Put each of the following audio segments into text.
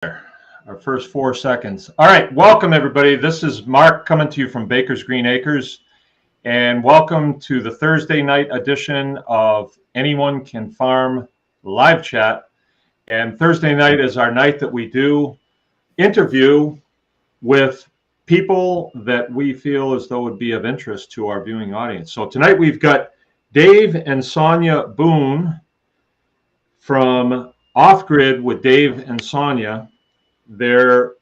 Our first 4 seconds. All right, welcome everybody. This is Mark coming to you from Baker's Green Acres, and welcome to the Thursday night edition of Anyone Can Farm live chat. And Thursday night is our night that we do interview with people that we feel as though would be of interest to our viewing audience. So tonight we've got Dave and Sonya Boone from Off Grid with Dave and Sonya. They're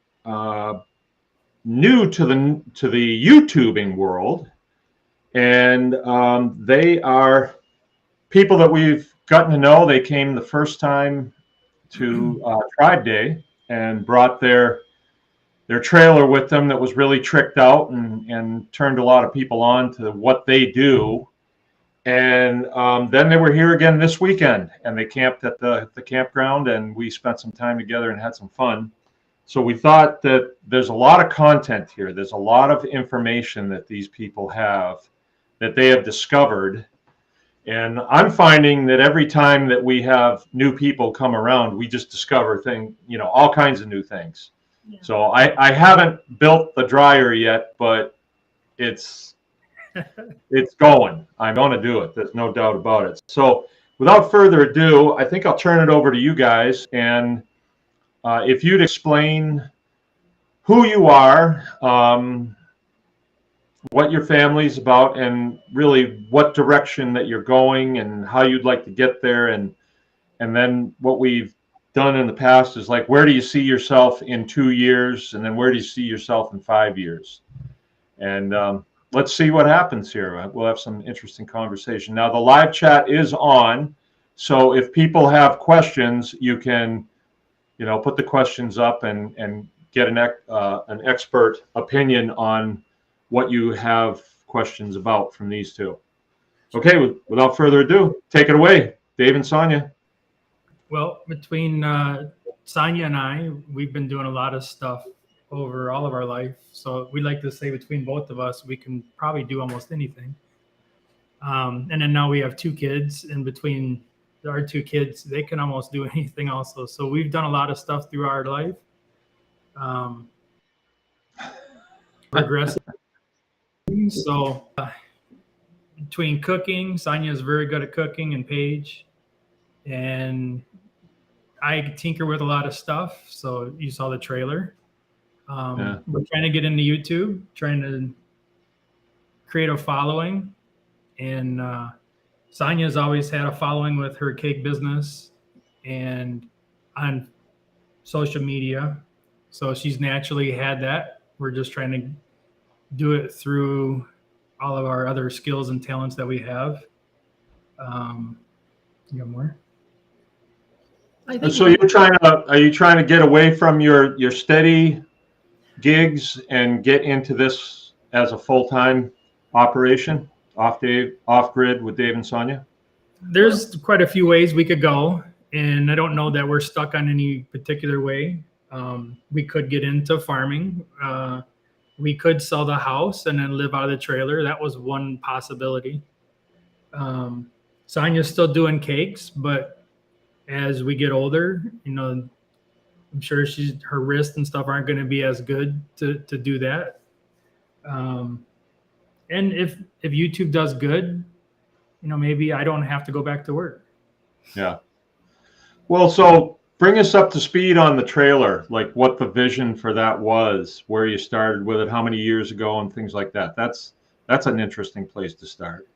new to the YouTubing world, and they are people that we've gotten to know. They came the first time to Tribe Day and brought their trailer with them that was really tricked out and turned a lot of people on to what they do. And then they were here again this weekend, and they camped at the campground, and we spent some time together and had some fun. So we thought that there's a lot of content here. There's a lot of information that these people have that they have discovered. And I'm finding that every time that we have new people come around, we just discover all kinds of new things. Yeah. So I haven't built the dryer yet, but it's going. I'm going to do it. There's no doubt about it. So without further ado, I think I'll turn it over to you guys. And if you'd explain who you are, what your family's about, and really what direction that you're going and how you'd like to get there. And then what we've done in the past is like, where do you see yourself in 2 years? And then where do you see yourself in 5 years? And let's see what happens here. We'll have some interesting conversation. Now, the live chat is on. So if people have questions, you can put the questions up and get an expert opinion on what you have questions about from these two. Okay, without further ado, take it away, Dave and Sonya. Well, between Sonya and I, we've been doing a lot of stuff over all of our life. So we like to say between both of us, we can probably do almost anything. And then now we have 2 kids, and between our 2 kids, they can almost do anything also. So we've done a lot of stuff through our life. Progressive. So between cooking, Sonya is very good at cooking, and Paige, and I tinker with a lot of stuff. So you saw the trailer. We're trying to get into YouTube, trying to create a following, and Sonya's always had a following with her cake business and on social media. So she's naturally had that. We're just trying to do it through all of our other skills and talents that we have. You got more? So are you trying to get away from your steady gigs and get into this as a full-time operation? Off Grid with Dave and Sonya? There's quite a few ways we could go, and I don't know that we're stuck on any particular way. We could get into farming. We could sell the house and then live out of the trailer. That was one possibility. Sonya's still doing cakes, but as we get older, I'm sure her wrists and stuff aren't going to be as good to do that. And if YouTube does good, maybe I don't have to go back to work. Yeah. Well, so bring us up to speed on the trailer, like what the vision for that was, where you started with it, how many years ago, and things like that. That's an interesting place to start.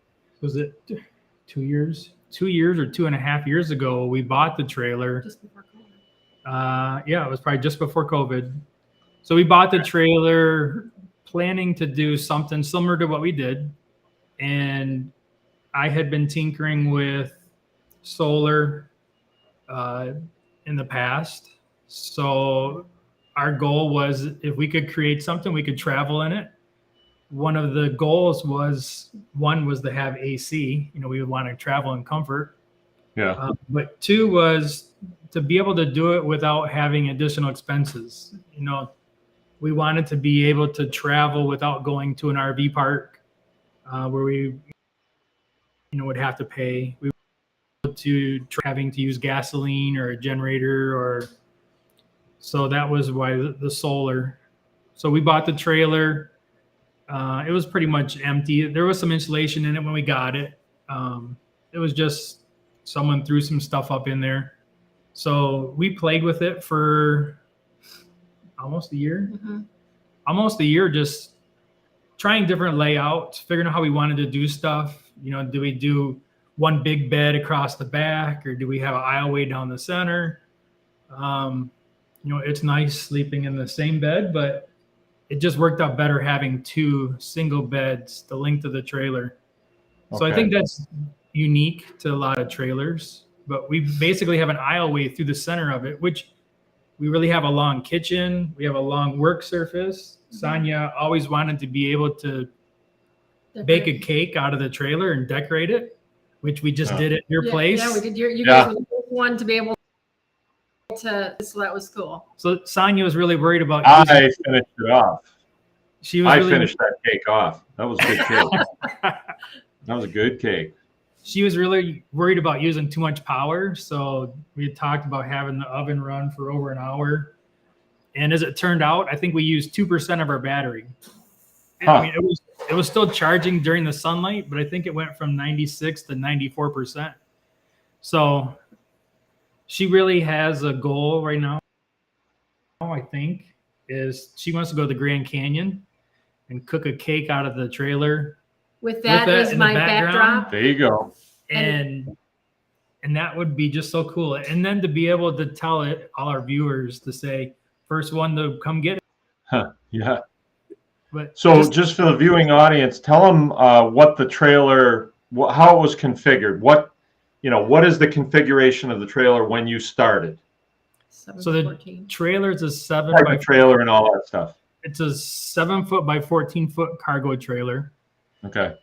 Was it 2 years? 2 years or 2.5 years ago, we bought the trailer. Just before COVID. Yeah, it was probably just before COVID. So we bought the trailer planning to do something similar to what we did. And I had been tinkering with solar in the past. So our goal was, if we could create something, we could travel in it. One of the goals was to have AC. We would want to travel in comfort. Yeah. But 2 was to be able to do it without having additional expenses. We wanted to be able to travel without going to an RV park where we would have to pay. We were able to having to use gasoline or a generator or So that was why the solar. So we bought the trailer. It was pretty much empty. There was some insulation in it when we got it. It was just someone threw some stuff up in there. So we played with it for almost a year. Almost a year, just trying different layouts, figuring out how we wanted to do stuff. You know, do we do one big bed across the back, or do we have an aisleway down the center? You know, it's nice sleeping in the same bed, but it just worked out better having 2 single beds the length of the trailer. So I think that's unique to a lot of trailers, but we basically have an aisleway through the center of it, which we really have a long kitchen. We have a long work surface. Sonya always wanted to be able to bake a cake out of the trailer and decorate it, which we just did at your place. Yeah, we did. You guys were the first one to be able to, so that was cool. So Sonya was really worried about. I finished it off. I finished that cake off. That was a good cake. That was a good cake. She was really worried about using too much power, so we had talked about having the oven run for over an hour. And as it turned out, I think we used 2% of our battery. I mean, it was still charging during the sunlight, but I think it went from 96 to 94%. So she really has a goal right now, I think, is she wants to go to the Grand Canyon and cook a cake out of the trailer. With that as my backdrop. There you go. And that would be just so cool. And then to be able to tell it, all our viewers, to say, first one to come get it. Yeah. But so just for the viewing audience, tell them what the trailer, how it was configured. What is the configuration of the trailer when you started? So the trailer is a 7 by trailer and all that stuff. It's a 7 foot by 14 foot cargo trailer. Okay.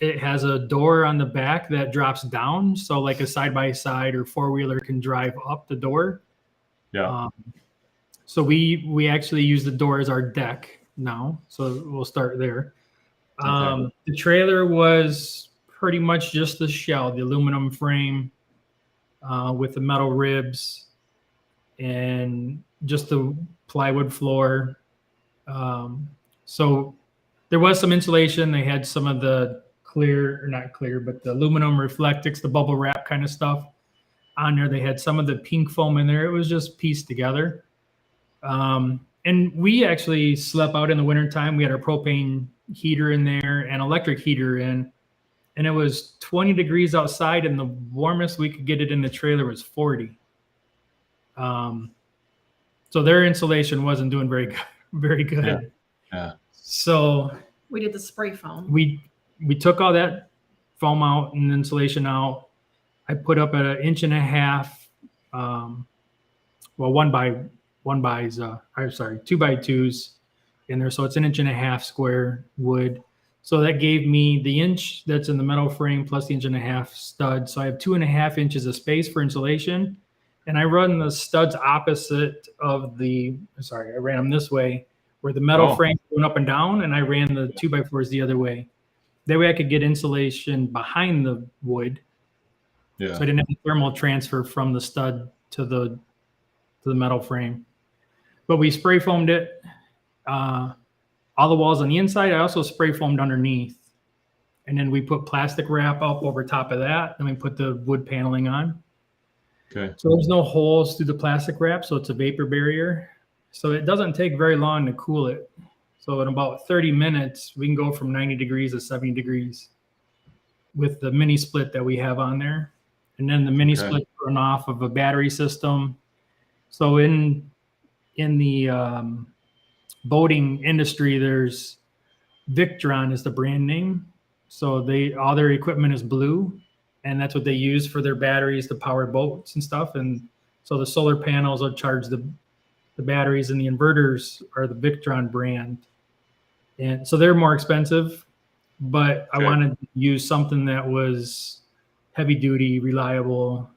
It has a door on the back that drops down, so like a side by side or 4-wheeler can drive up the door. Yeah. So we actually use the door as our deck now, so we'll start there. The trailer was pretty much just the shell, the aluminum frame with the metal ribs and just the plywood floor. So there was some insulation. They had some of the not clear, but the aluminum reflectix, the bubble wrap kind of stuff on there. They had some of the pink foam in there. It was just pieced together. And we actually slept out in the wintertime. We had our propane heater in there and electric heater in, and it was 20 degrees outside, and the warmest we could get it in the trailer was 40. So their insulation wasn't doing very good. Yeah. So we did the spray foam. We took all that foam out and insulation out. I put up at 1.5 inches, 2x2s in there. So it's 1.5 inch square wood. So that gave me the inch that's in the metal frame plus the 1.5 inch stud. So I have 2.5 inches of space for insulation. And I run the studs opposite of I ran them this way, where the metal frame went up and down, and I ran the 2x4s the other way. That way I could get insulation behind the wood. Yeah. So I didn't have the thermal transfer from the stud to the metal frame. But we spray foamed it. All the walls on the inside, I also spray foamed underneath. And then we put plastic wrap up over top of that. Then we put the wood paneling on. Okay. So there's no holes through the plastic wrap, so it's a vapor barrier. So it doesn't take very long to cool it. So in about 30 minutes, we can go from 90 degrees to 70 degrees with the mini split that we have on there. And then the mini split run off of a battery system. So in the boating industry, there's Victron is the brand name. So all their equipment is blue, and that's what they use for their batteries to power boats and stuff. And so the solar panels will charge the batteries, and the inverters are the Victron brand. And so they're more expensive, but I wanted to use something that was heavy duty, reliable,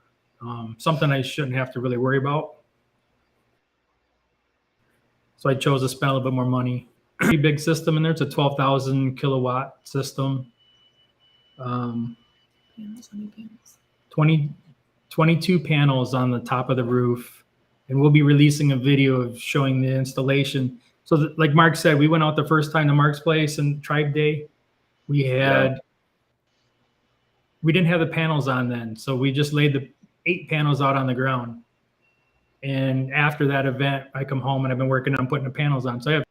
something I shouldn't have to really worry about. So I chose to spend a little bit more money. Pretty big system in there. It's a 12,000 kilowatt system. 22 panels on the top of the roof. and we'll be releasing a video of showing the installation. So like Mark said, we went out the first time to Mark's place and Tribe Day. We didn't have the panels on then, so we just laid the 8 panels out on the ground. And after that event, I come home and I've been working on putting the panels on. So I have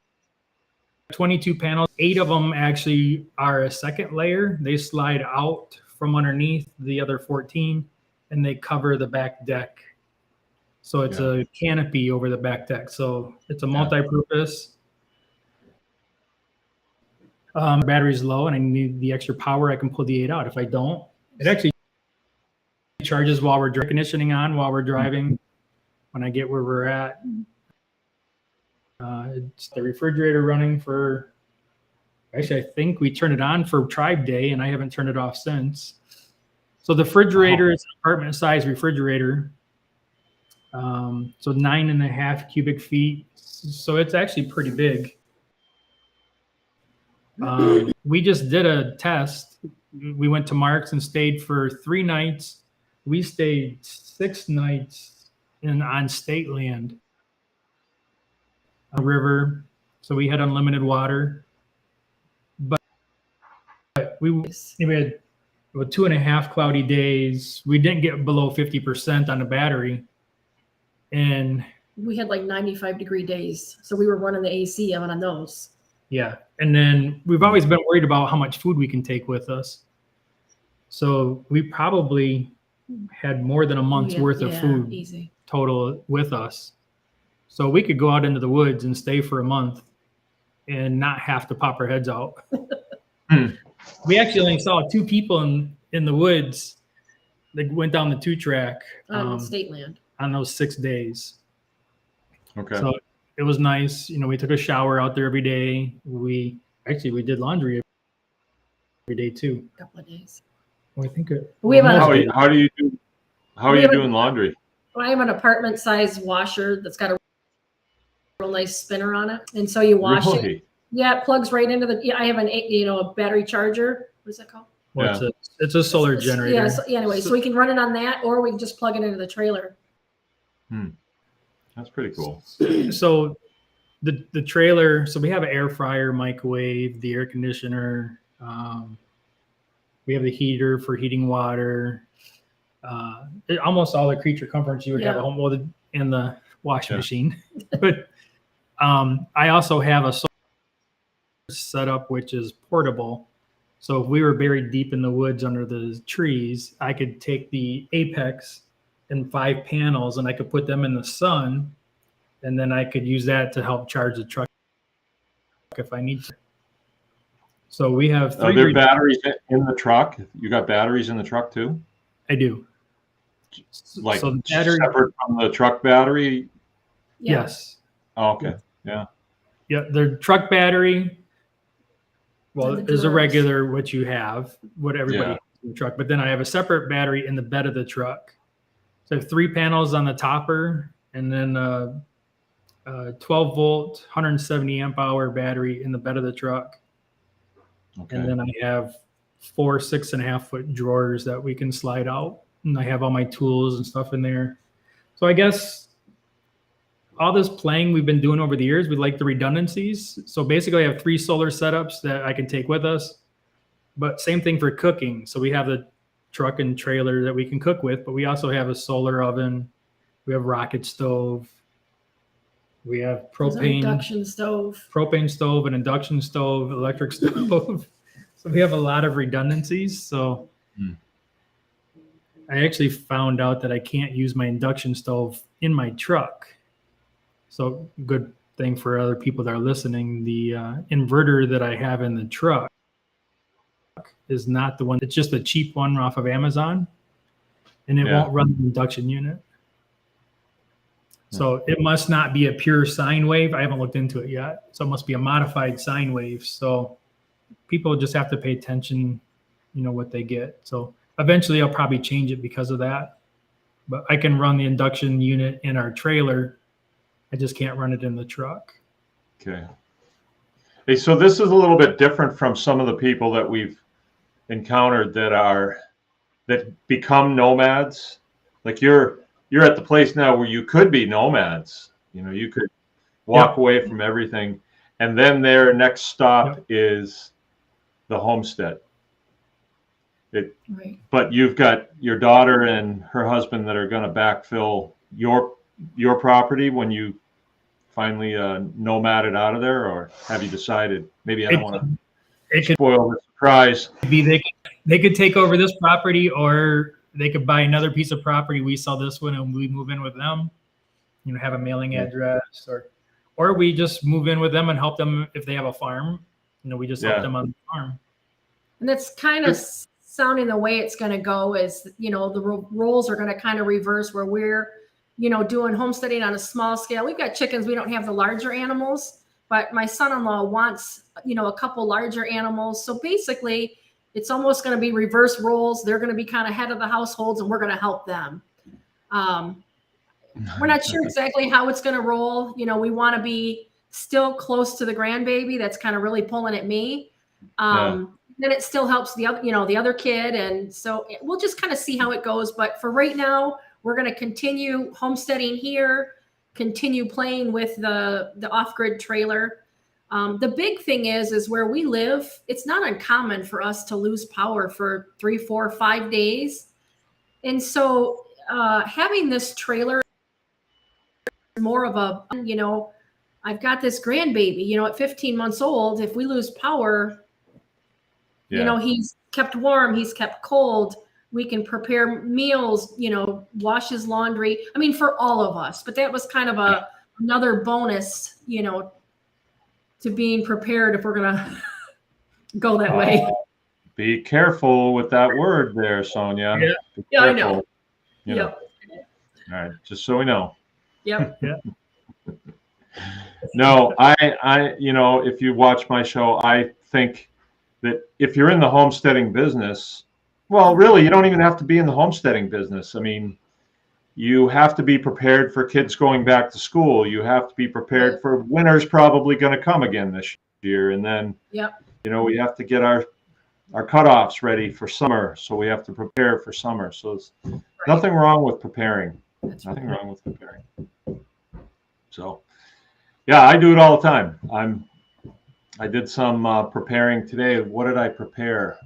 22 panels. 8 of them actually are a second layer. They slide out from underneath the other 14, and they cover the back deck. So it's a canopy over the back deck. So it's a multi-purpose. Battery's low and I need the extra power, I can pull the 8 out. If I don't, it actually charges while we're air conditioning on, while we're driving. When I get where we're at, it's the refrigerator running for, actually, I think we turned it on for Tribe Day and I haven't turned it off since. So the refrigerator is an apartment size refrigerator. So 9.5 cubic feet. So it's actually pretty big. We just did a test. We went to Mark's and stayed for 3 nights. We stayed 6 nights on state land, a river. So we had unlimited water, but we had 2.5 cloudy days. We didn't get below 50% on the battery. And we had like 95-degree days. So we were running the AC on those. Yeah. And then we've always been worried about how much food we can take with us. So we probably had more than a month's worth of food total with us. So we could go out into the woods and stay for a month and not have to pop our heads out. We actually only saw 2 people in the woods that went down the 2-track on state land on those 6 days. Okay. So it was nice. You know, we took a shower out there every day. We did laundry every day too. A couple of days. Well, I think how are you doing laundry? Well, I have an apartment size washer that's got a real nice spinner on it. And so you wash it. Yeah, it plugs right into I have a battery charger. What is that called? Well, it's a solar generator. Yeah, so anyway, so we can run it on that, or we can just plug it into the trailer. That's pretty cool. So the trailer, so we have an air fryer, microwave, the air conditioner. We have the heater for heating water. Almost all the creature comforts you would have at home, and the washing machine. But I also have a solar setup which is portable. So if we were buried deep in the woods under the trees, I could take the Apex and 5 panels and I could put them in the sun, and then I could use that to help charge the truck if I need to. So we have 3. Are there batteries in the truck? You got batteries in the truck too? I do. Like so battery, separate from the truck battery? Yes. Oh, okay. Yeah. Yeah, the truck battery, well, is a regular what you have, what everybody has in the truck. But then I have a separate battery in the bed of the truck. So I have 3 panels on the topper, and then a 12-volt, 170 amp hour battery in the bed of the truck. Okay. And then I have 4 6.5-foot drawers that we can slide out, and I have all my tools and stuff in there. So I guess all this playing we've been doing over the years, we like the redundancies. So basically I have 3 solar setups that I can take with us, but same thing for cooking. So we have the truck and trailer that we can cook with, but we also have a solar oven. We have rocket stove. We have propane stove, an induction stove, electric stove. So we have a lot of redundancies. So I actually found out that I can't use my induction stove in my truck. So good thing for other people that are listening, the inverter that I have in the truck is not the one. It's just a cheap one off of Amazon, and it won't run the induction unit. So it must not be a pure sine wave. I haven't looked into it yet. So it must be a modified sine wave. So people just have to pay attention, what they get. So eventually I'll probably change it because of that. But I can run the induction unit in our trailer. I just can't run it in the truck. Okay. Hey, so this is a little bit different from some of the people that we've encountered that become nomads. Like you're you're at the place now where you could be nomads. You know, you could walk away from everything, and then their next stop is the homestead. Right. But you've got your daughter and her husband that are going to backfill your property when you finally nomaded out of there, or have you decided? Maybe I don't want to spoil the surprise. Maybe they could take over this property, or they could buy another piece of property. We sell this one and we move in with them. You know, have a mailing address, or we just move in with them and help them if they have a farm. You know, we just help them on the farm. And that's kind of sounding the way it's going to go is, you know, the roles are going to kind of reverse where we're, you know, doing homesteading on a small scale. We've got chickens. We don't have the larger animals, but my son-in-law wants, you know, a couple larger animals. So basically it's almost going to be reverse roles. They're going to be kind of head of the households and we're going to help them. We're not sure exactly how it's going to roll. You know, we want to be still close to the grandbaby. That's kind of really pulling at me. Then it still helps the other, you know, the other kid. And so we'll just kind of see how it goes. But for right now, we're going to continue homesteading here, continue playing with the off-grid trailer. The big thing is where we live, it's not uncommon for us to lose power for 3, 4, 5 days. And so having this trailer is more of a, you know, I've got this grandbaby, you know, at 15 months old, if we lose power, you know, he's kept warm, he's kept cold. We can prepare meals, you know, wash his laundry. I mean, for all of us, but that was kind of another bonus, you know, to being prepared if we're going to go that way. Be careful with that word there, Sonya. Yeah, I know. You know. All right, just so we know. Yep. No, I, you know, if you watch my show, I think that if you're in the homesteading business, well, really, you don't even have to be in the homesteading business. I mean, you have to be prepared for kids going back to school. You have to be prepared for winter's probably going to come again this year. And then, you know, we have to get our cutoffs ready for summer. So we have to prepare for summer. So there's nothing wrong with preparing. Nothing wrong with preparing. So, yeah, I do it all the time. I did some preparing today. What did I prepare?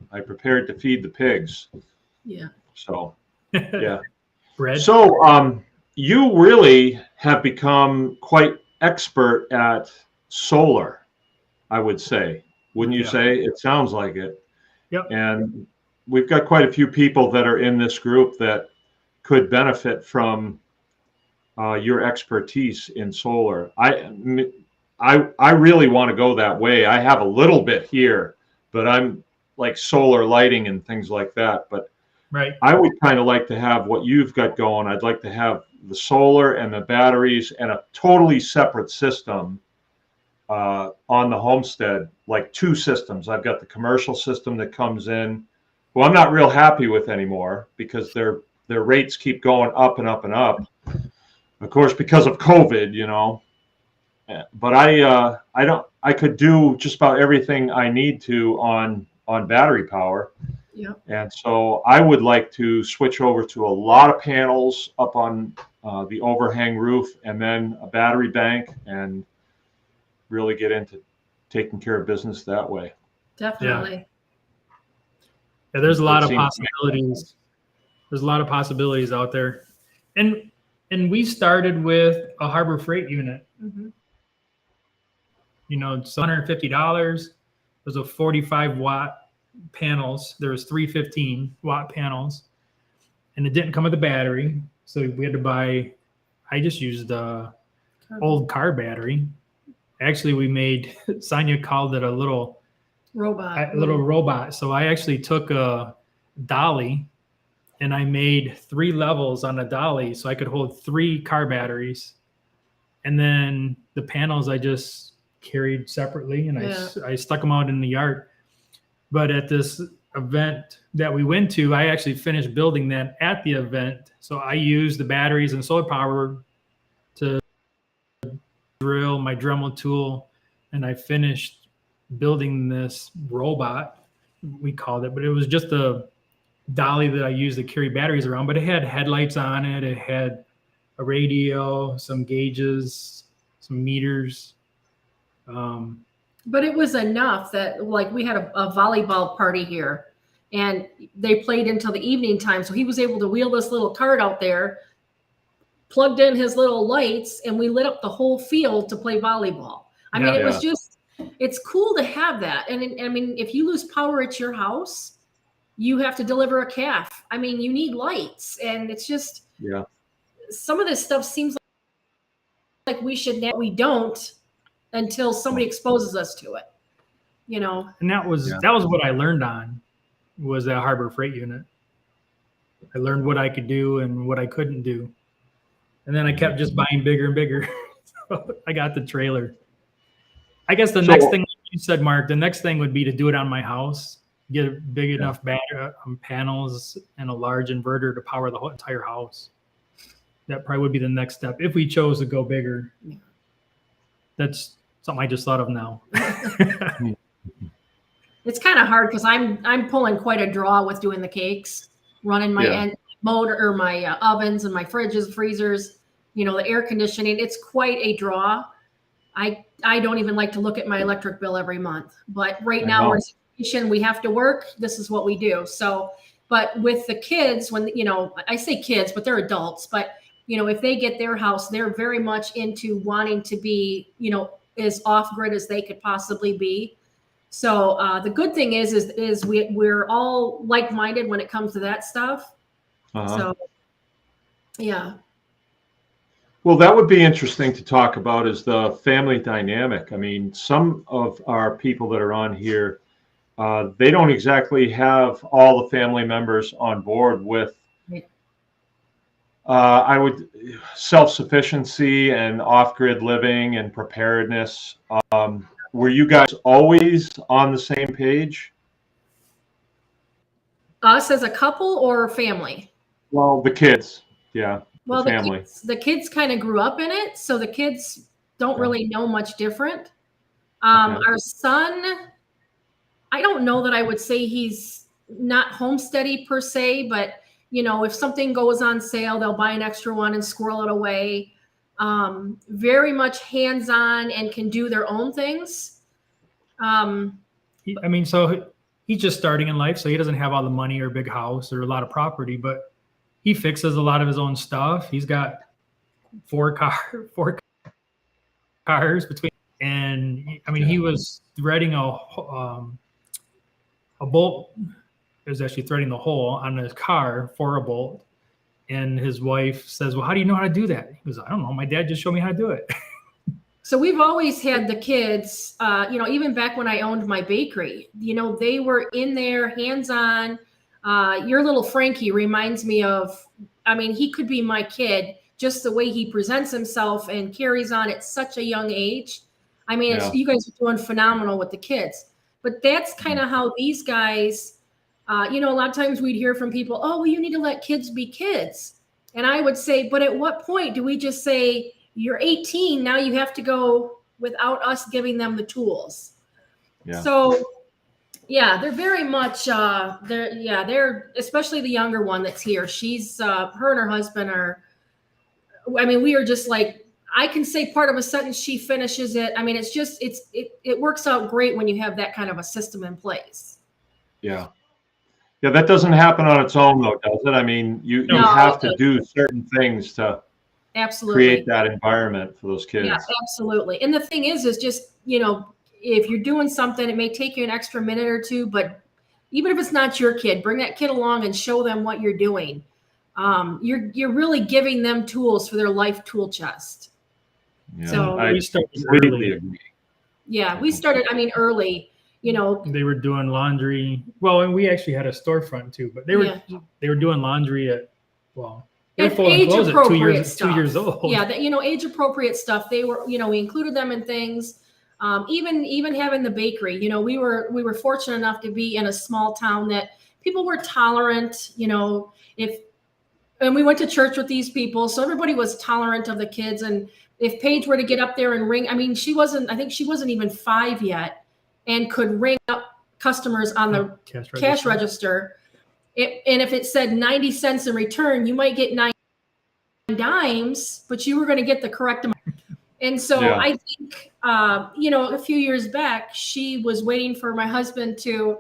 I prepared to feed the pigs. Yeah. So, yeah. Bread. So, you really have become quite expert at solar, I would say. Wouldn't you say? It sounds like it. Yep. And we've got quite a few people that are in this group that could benefit from your expertise in solar. I really want to go that way. I have a little bit here, but I'm like solar lighting and things like that. But I would kind of like to have what you've got going. I'd like to have the solar and the batteries and a totally separate system on the homestead, like 2 systems. I've got the commercial system that comes in, who I'm not real happy with anymore because their rates keep going up and up and up. Of course, because of COVID, you know. But I could do just about everything I need to on battery power. Yeah. And so I would like to switch over to a lot of panels up on the overhang roof and then a battery bank and really get into taking care of business that way. Definitely. Yeah, there's a lot of possibilities. There's a lot of possibilities out there. And we started with a Harbor Freight unit. Mm-hmm. You know, it's $150. There's a 45 watt panels. There was 3 15 watt panels, and it didn't come with a battery. So we had to buy, I just used the old car battery. Actually, we made, Sonya called it a little robot. So I actually took a dolly and I made 3 levels on a dolly so I could hold 3 car batteries. And then the panels I just carried separately and I stuck them out in the yard. But at this event that we went to, I actually finished building that at the event. So I used the batteries and solar power to drill my Dremel tool, and I finished building this robot, we called it, but it was just a dolly that I used to carry batteries around, but it had headlights on it. It had a radio, some gauges, some meters. But it was enough that, like, we had a volleyball party here, and they played until the evening time. So he was able to wheel this little cart out there, plugged in his little lights, and we lit up the whole field to play volleyball. I mean, it was just, it's cool to have that. And I mean, if you lose power at your house, you have to deliver a calf. I mean, you need lights, and it's just, some of this stuff seems like we should, now we don't, until somebody exposes us to it, you know. And that was what I learned on, was that Harbor Freight unit. I learned what I could do and what I couldn't do. And then I kept just buying bigger and bigger. So I got the trailer. I guess the next thing you said, Mark, the next thing would be to do it on my house, get big enough battery panels and a large inverter to power the whole entire house. That probably would be the next step if we chose to go bigger. That's something I just thought of now. It's kind of hard because I'm pulling quite a draw with doing the cakes, running my motor or my ovens and my fridges, freezers, you know, the air conditioning. It's quite a draw. I don't even like to look at my electric bill every month, but right now we're in a situation, we have to work. This is what we do. So, but with the kids, when, you know, I say kids, but they're adults, but you know, if they get their house, they're very much into wanting to be, you know, as off grid as they could possibly be. So the good thing is we're all like-minded when it comes to that stuff. So, yeah. Well, that would be interesting to talk about, is the family dynamic. I mean, some of our people that are on here, they don't exactly have all the family members on board with self-sufficiency and off-grid living and preparedness. Were you guys always on the same page? Us as a couple or family? Well, the kids, yeah. Well, family. The kids kind of grew up in it, so the kids don't really know much different. Our son, I don't know that I would say he's not homesteady per se, but you know, if something goes on sale, they'll buy an extra one and squirrel it away. Very much hands-on and can do their own things. I mean, so he's just starting in life, so he doesn't have all the money or a big house or a lot of property, but he fixes a lot of his own stuff. He's got four cars between, and I mean, he was threading a bolt. It was actually threading the hole on his car for a bolt. And his wife says, well, how do you know how to do that? He goes, I don't know. My dad just showed me how to do it. So we've always had the kids, you know, even back when I owned my bakery, you know, they were in there hands-on. Your little Frankie reminds me of, I mean, he could be my kid, just the way he presents himself and carries on at such a young age. I mean, you guys are doing phenomenal with the kids. But that's kind of how these guys, you know, a lot of times we'd hear from people, oh, well, you need to let kids be kids. And I would say, but at what point do we just say, you're 18, now you have to go without us giving them the tools? So, yeah, they're very much, they're, especially the younger one that's here. She's, her and her husband are, I mean, we are just like, I can say part of a sentence, she finishes it. I mean, it's just, it works out great when you have that kind of a system in place. Yeah, that doesn't happen on its own, though, does it? I mean, you have to do certain things to create that environment for those kids. Yeah, absolutely. And the thing is just, you know, if you're doing something, it may take you an extra minute or two, but even if it's not your kid, bring that kid along and show them what you're doing. You're really giving them tools for their life tool chest. Yeah, so I completely agree. Yeah, we started, I mean, early. You know, they were doing laundry. Well, and we actually had a storefront too, but they were doing laundry at, well, they're folding clothes at 2 years old. Yeah, you know, age appropriate stuff. They were, you know, we included them in things. Even having the bakery, you know, we were fortunate enough to be in a small town that people were tolerant, you know, and we went to church with these people, so everybody was tolerant of the kids. And if Paige were to get up there and ring, I mean, I think she wasn't even 5 yet, and could ring up customers on the cash register. And if it said 90 cents in return, you might get 9 dimes, but you were going to get the correct amount. And so I think, a few years back, she was waiting for my husband to,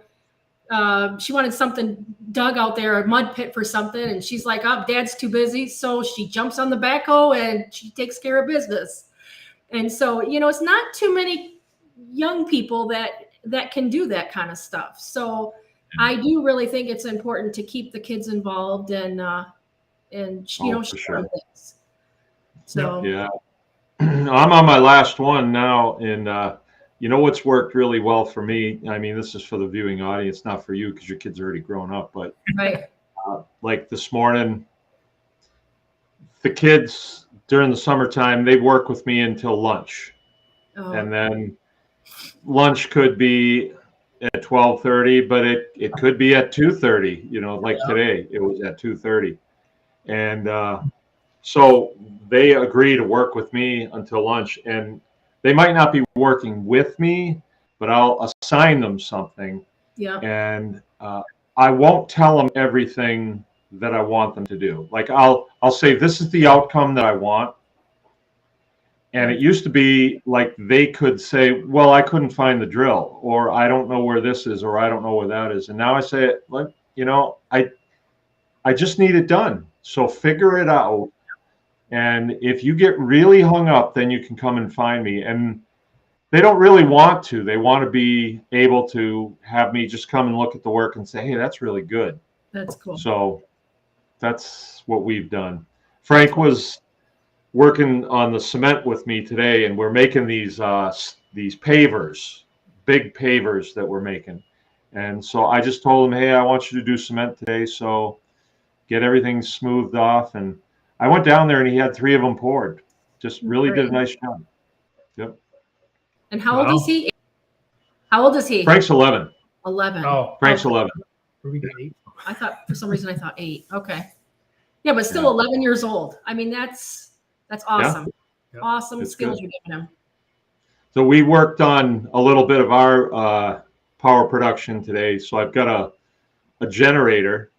she wanted something dug out there, a mud pit for something. And she's like, oh, Dad's too busy. So she jumps on the backhoe and she takes care of business. And so, it's not too many young people that can do that kind of stuff. So I do really think it's important to keep the kids involved and share things. So yeah. I'm on my last one now, and what's worked really well for me. I mean, this is for the viewing audience, not for you, because your kids are already grown up. But like this morning, the kids during the summertime, they work with me until lunch, and then lunch could be at 12:30, but it could be at 2:30. Like today, it was at 2:30, and so they agree to work with me until lunch, and they might not be working with me, but I'll assign them something. Yeah. And I won't tell them everything that I want them to do. Like I'll say, this is the outcome that I want. And it used to be like they could say, well, I couldn't find the drill, or I don't know where this is, or I don't know where that is. And now I say, like, I just need it done. So figure it out. And if you get really hung up, then you can come and find me. And they don't really want to. They want to be able to have me just come and look at the work and say, hey, that's really good. That's cool. So that's what we've done. Frank was working on the cement with me today, and we're making these pavers, big pavers that we're making. And so I just told him, hey, I want you to do cement today. So get everything smoothed off. And I went down there and he had 3 of them poured. Just really did a nice job. Yep. And how old is he? How old is he? Frank's 11. 11. Oh, Frank's 11. I thought for some reason 8. Okay. Yeah, but still 11 years old. I mean, that's awesome. Yeah. Awesome skills you're giving him. So we worked on a little bit of our power production today. So I've got a generator,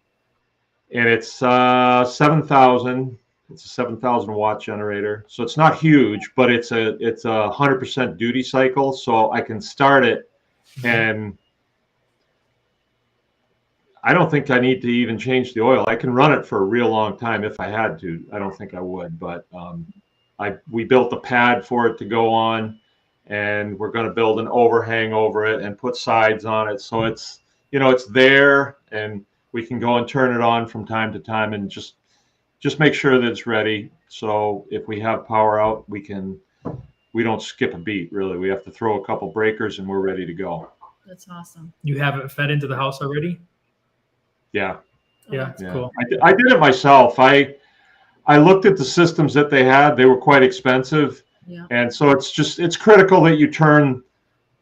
and it's 7,000. It's a 7,000 watt generator. So it's not huge, but it's a 100% duty cycle. So I can start it, and I don't think I need to even change the oil. I can run it for a real long time if I had to. I don't think I would, but we built a pad for it to go on, and we're going to build an overhang over it and put sides on it. So it's, it's there, and we can go and turn it on from time to time and just make sure that it's ready. So if we have power out, we don't skip a beat, really. We have to throw a couple breakers and we're ready to go. That's awesome. You have it fed into the house already? Yeah. Yeah, that's cool. I did it myself. I looked at the systems that they had. They were quite expensive. Yeah. And so it's critical that you turn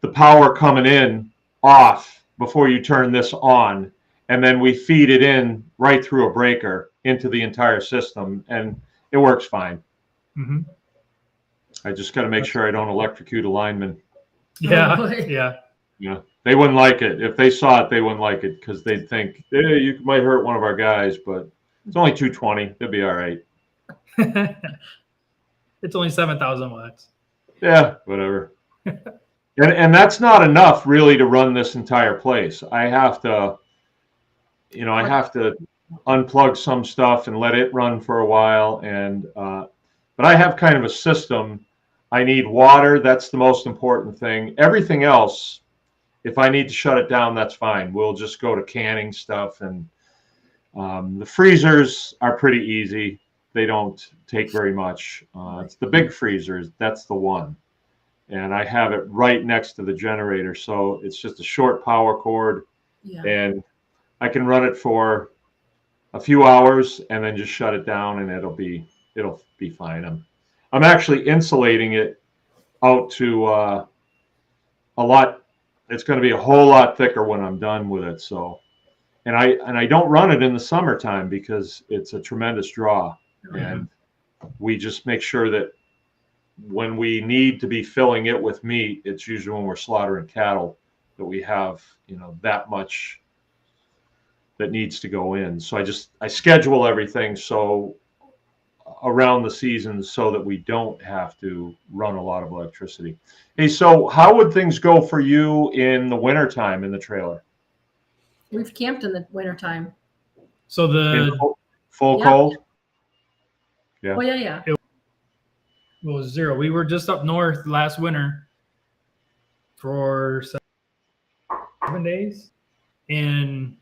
the power coming in off before you turn this on. And then we feed it in right through a breaker into the entire system, and it works fine. Mm-hmm. I just got to make sure I don't electrocute a lineman. Yeah, Yeah. They wouldn't like it. If they saw it, they wouldn't like it because they'd think, hey, you might hurt one of our guys, but it's only 220. They'll be all right. It's only 7,000 watts. Yeah, whatever. and that's not enough really to run this entire place. I have to unplug some stuff and let it run for a while. But I have kind of a system. I need water. That's the most important thing. Everything else, if I need to shut it down, that's fine. We'll just go to canning stuff. And the freezers are pretty easy. They don't take very much. It's the big freezers. That's the one. And I have it right next to the generator. So it's just a short power cord. Yeah. And I can run it for a few hours and then just shut it down, and it'll be fine. I'm actually insulating it out to a lot. It's going to be a whole lot thicker when I'm done with it. So, and I don't run it in the summertime because it's a tremendous draw, and we just make sure that when we need to be filling it with meat, it's usually when we're slaughtering cattle that we have that much that needs to go in. So I schedule everything so around the seasons so that we don't have to run a lot of electricity. Hey, so how would things go for you in the wintertime in the trailer? We've camped in the wintertime. So In the full Yeah. cold? Yeah. Oh, yeah. it was 0. We were just up north last winter for 7 days, and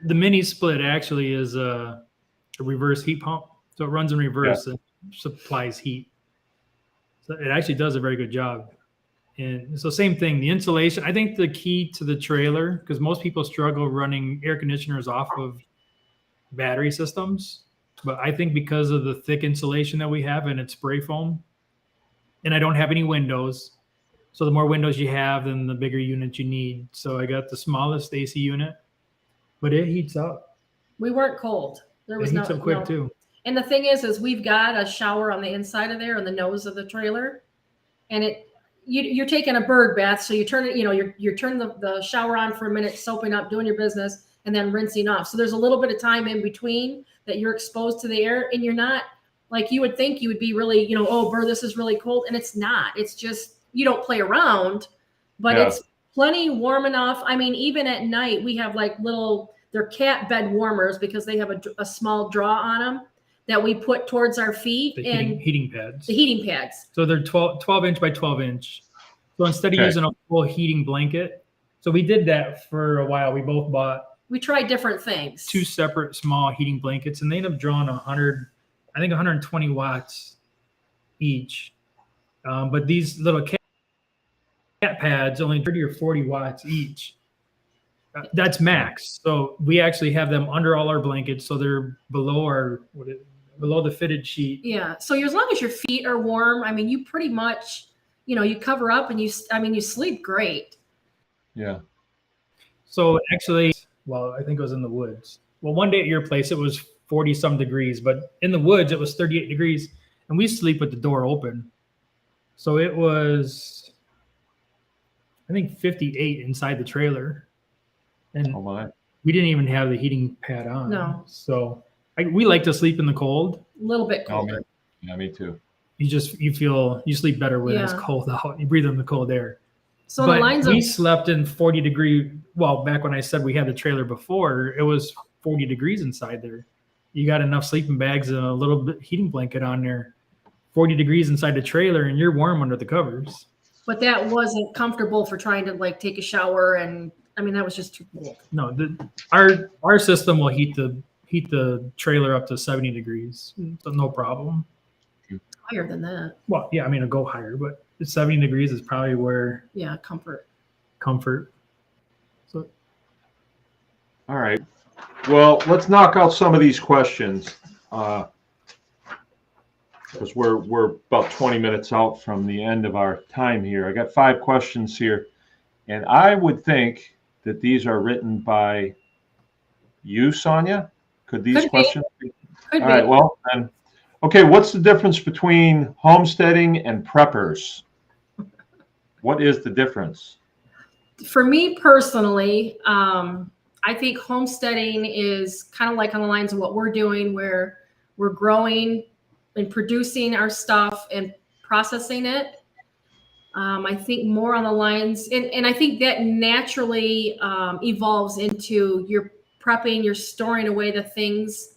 the mini split actually is a reverse heat pump. So it runs in reverse and supplies heat. So it actually does a very good job. And so same thing, the insulation. I think the key to the trailer, because most people struggle running air conditioners off of battery systems, but I think because of the thick insulation that we have and it's spray foam, and I don't have any windows. So the more windows you have, then the bigger unit you need. So I got the smallest AC unit, but it heats up. We weren't cold. There was It heats no up quick no. too. And the thing is we've got a shower on the inside of there on the nose of the trailer, and you're taking a bird bath. So you turn it, you're turning the shower on for a minute, soaping up, doing your business, and then rinsing off. So there's a little bit of time in between that you're exposed to the air, and you're not like you would think you would be really, oh, Burr, this is really cold. And it's not. It's just you don't play around, but it's plenty warm enough. I mean, even at night, we have like they're cat bed warmers because they have a small draw on them that we put towards our feet. The and heating pads. The heating pads. So they're 12 inch by 12 inch. So instead of using a full heating blanket, so we did that for a while. We both bought. We tried different things. 2 separate small heating blankets, and they end up drawing 120 watts each. But these little cat pads only 30 or 40 watts each. That's max. So we actually have them under all our blankets, so they're below below the fitted sheet. Yeah. So as long as your feet are warm, I mean, you pretty much, you cover up and you sleep great. Yeah. So actually, well, I think it was in the woods. Well, one day at your place, it was 40 some degrees, but in the woods, it was 38 degrees, and we sleep with the door open. So it was, I think, 58 inside the trailer. And we didn't even have the heating pad on. No. So we like to sleep in the cold. A little bit colder. Yeah, me too. You sleep better when it's cold out. You breathe in the cold air. So but we slept in 40 degree. Well, back when I said we had the trailer before, it was 40 degrees inside there. You got enough sleeping bags and a little bit heating blanket on there. 40 degrees inside the trailer, and you're warm under the covers. But that wasn't comfortable for trying to like take a shower, and I mean that was just too cold. No, our system will heat the trailer up to 70 degrees, so no problem. Higher than that. Well, yeah, I mean it'll go higher, but 70 degrees is probably where comfort. So, all right. Well, let's knock out some of these questions because we're about 20 minutes out from the end of our time here. I got 5 questions here, and I would think that these are written by you, Sonya. Could these questions be? All right. Well, then, okay. What's the difference between homesteading and preppers? What is the difference? For me personally, I think homesteading is kind of like on the lines of what we're doing, where we're growing and producing our stuff and processing it. I think more on the lines, and I think that naturally evolves into your prepping, you're storing away the things,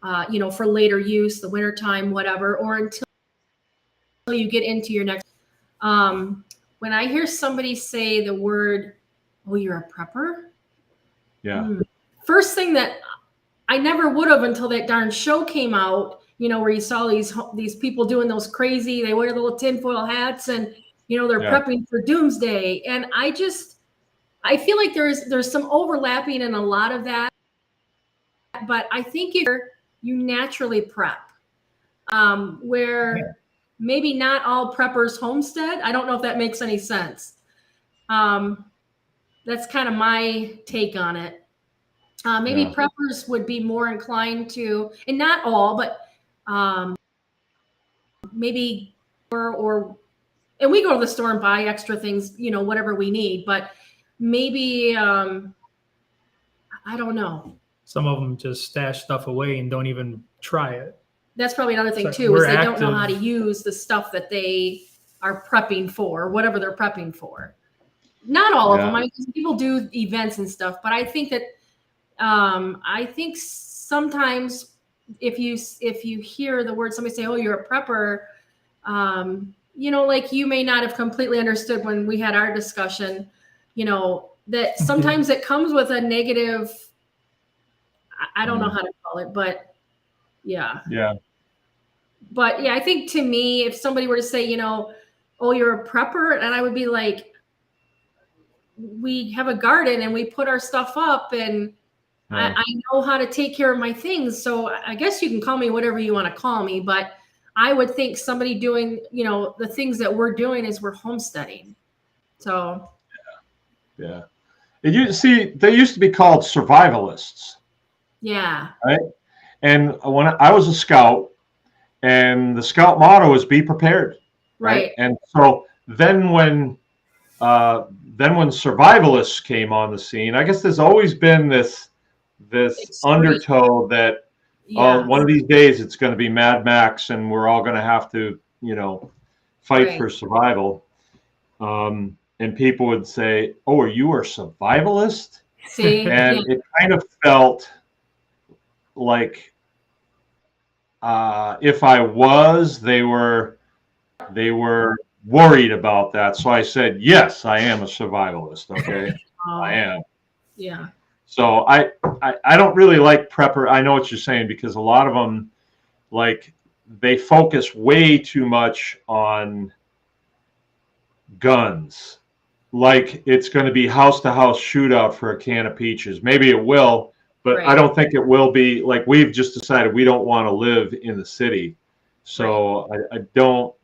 for later use, the wintertime, whatever, or until you get into your next. When I hear somebody say the word, "Oh, you're a prepper," first thing that I never would have until that darn show came out, where you saw these people doing those crazy, they wear little tinfoil hats and, they're prepping for doomsday. And I feel like there's some overlapping in a lot of that, but I think you naturally prep, where maybe not all preppers homestead. I don't know if that makes any sense. That's kind of my take on it. Maybe preppers would be more inclined to, and not all, but maybe and we go to the store and buy extra things, whatever we need, but maybe, I don't know. Some of them just stash stuff away and don't even try it. That's probably another thing So too, is we're they don't know active. how to use the stuff that they are prepping for, whatever they're prepping for. Not all of them. I mean, people do events and stuff, but I think that I think sometimes if you hear the word somebody say, "Oh, you're a prepper," you know, like you may not have completely understood when we had our discussion. You know, that sometimes it comes with a negative. I don't know how to call it, but yeah. Yeah. But yeah, I think to me, if somebody were to say, you know, "Oh, you're a prepper," and I would be like, we have a garden and we put our stuff up, and I know how to take care of my things. So I guess you can call me whatever you want to call me, but I would think somebody doing, you know, the things that we're doing is we're homesteading. So Yeah. They used to be called survivalists, yeah. right? And when I was a scout, and the scout motto is be prepared, right? And so then when survivalists came on the scene, I guess there's always been this undertow that one of these days it's going to be Mad Max and we're all going to have to, you know, fight for survival. And people would say, "Oh, are you a survivalist?" See, and it kind of felt like if I was, they were worried about that. So I said, "Yes, I am a survivalist." Okay, I am. Yeah. So I don't really like prepper. I know what you're saying, because a lot of them, like, they focus way too much on guns. Like it's going to be house to house shootout for a can of peaches. Maybe it will, but I don't think it will be. Like, we've just decided we don't want to live in the city. So I don't.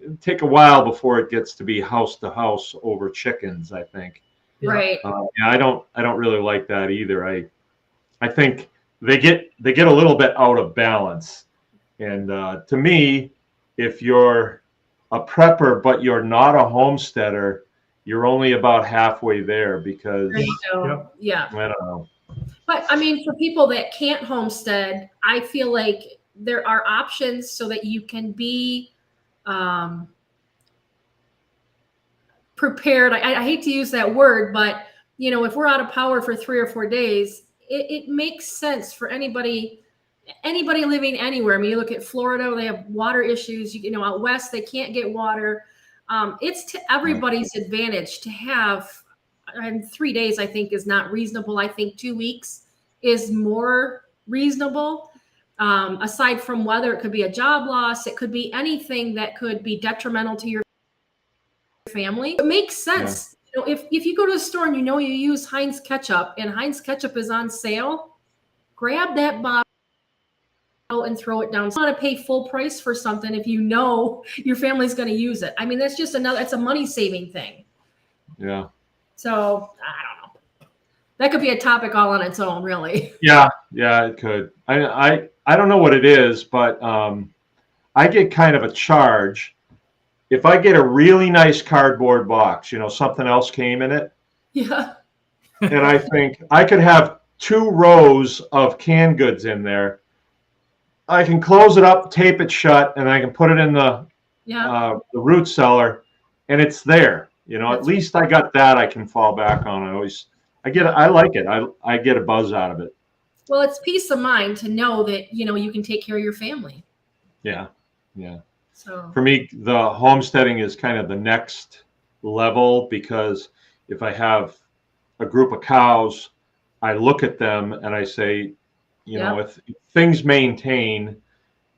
It'll take a while before it gets to be house to house over chickens, I think. Right. Yeah, I don't really like that either. I think they get a little bit out of balance. And to me, if you're a prepper but you're not a homesteader, you're only about halfway there, because There you go. Yeah. I don't know. But I mean, for people that can't homestead, I feel like there are options so that you can be prepared. I hate to use that word, but you know, if we're out of power for 3 or 4 days, it makes sense for anybody living anywhere. I mean, you look at Florida, they have water issues. You know, out west, they can't get water. It's to everybody's advantage to have, and 3 days I think is not reasonable. I think 2 weeks is more reasonable. Aside from weather, it could be a job loss. It could be anything that could be detrimental to your family. It makes sense. You know, if you go to a store and you know you use Heinz ketchup and Heinz ketchup is on sale, grab that bottle and throw it down. You want to pay full price for something if you know your family's going to use it. I mean, that's just it's a money saving thing. Yeah. So I don't know. That could be a topic all on its own, really. Yeah, it could. I don't know what it is, but I get kind of a charge if I get a really nice cardboard box. You know, something else came in it. Yeah. And I think I could have 2 rows of canned goods in there. I can close it up, tape it shut, and I can put it in the root cellar, and it's there. You know, at least I got that I can fall back on. I like it. I get a buzz out of it. Well, it's peace of mind to know that, you know, you can take care of your family. Yeah. So for me, the homesteading is kind of the next level, because if I have a group of cows, I look at them and I say, you know, if things maintain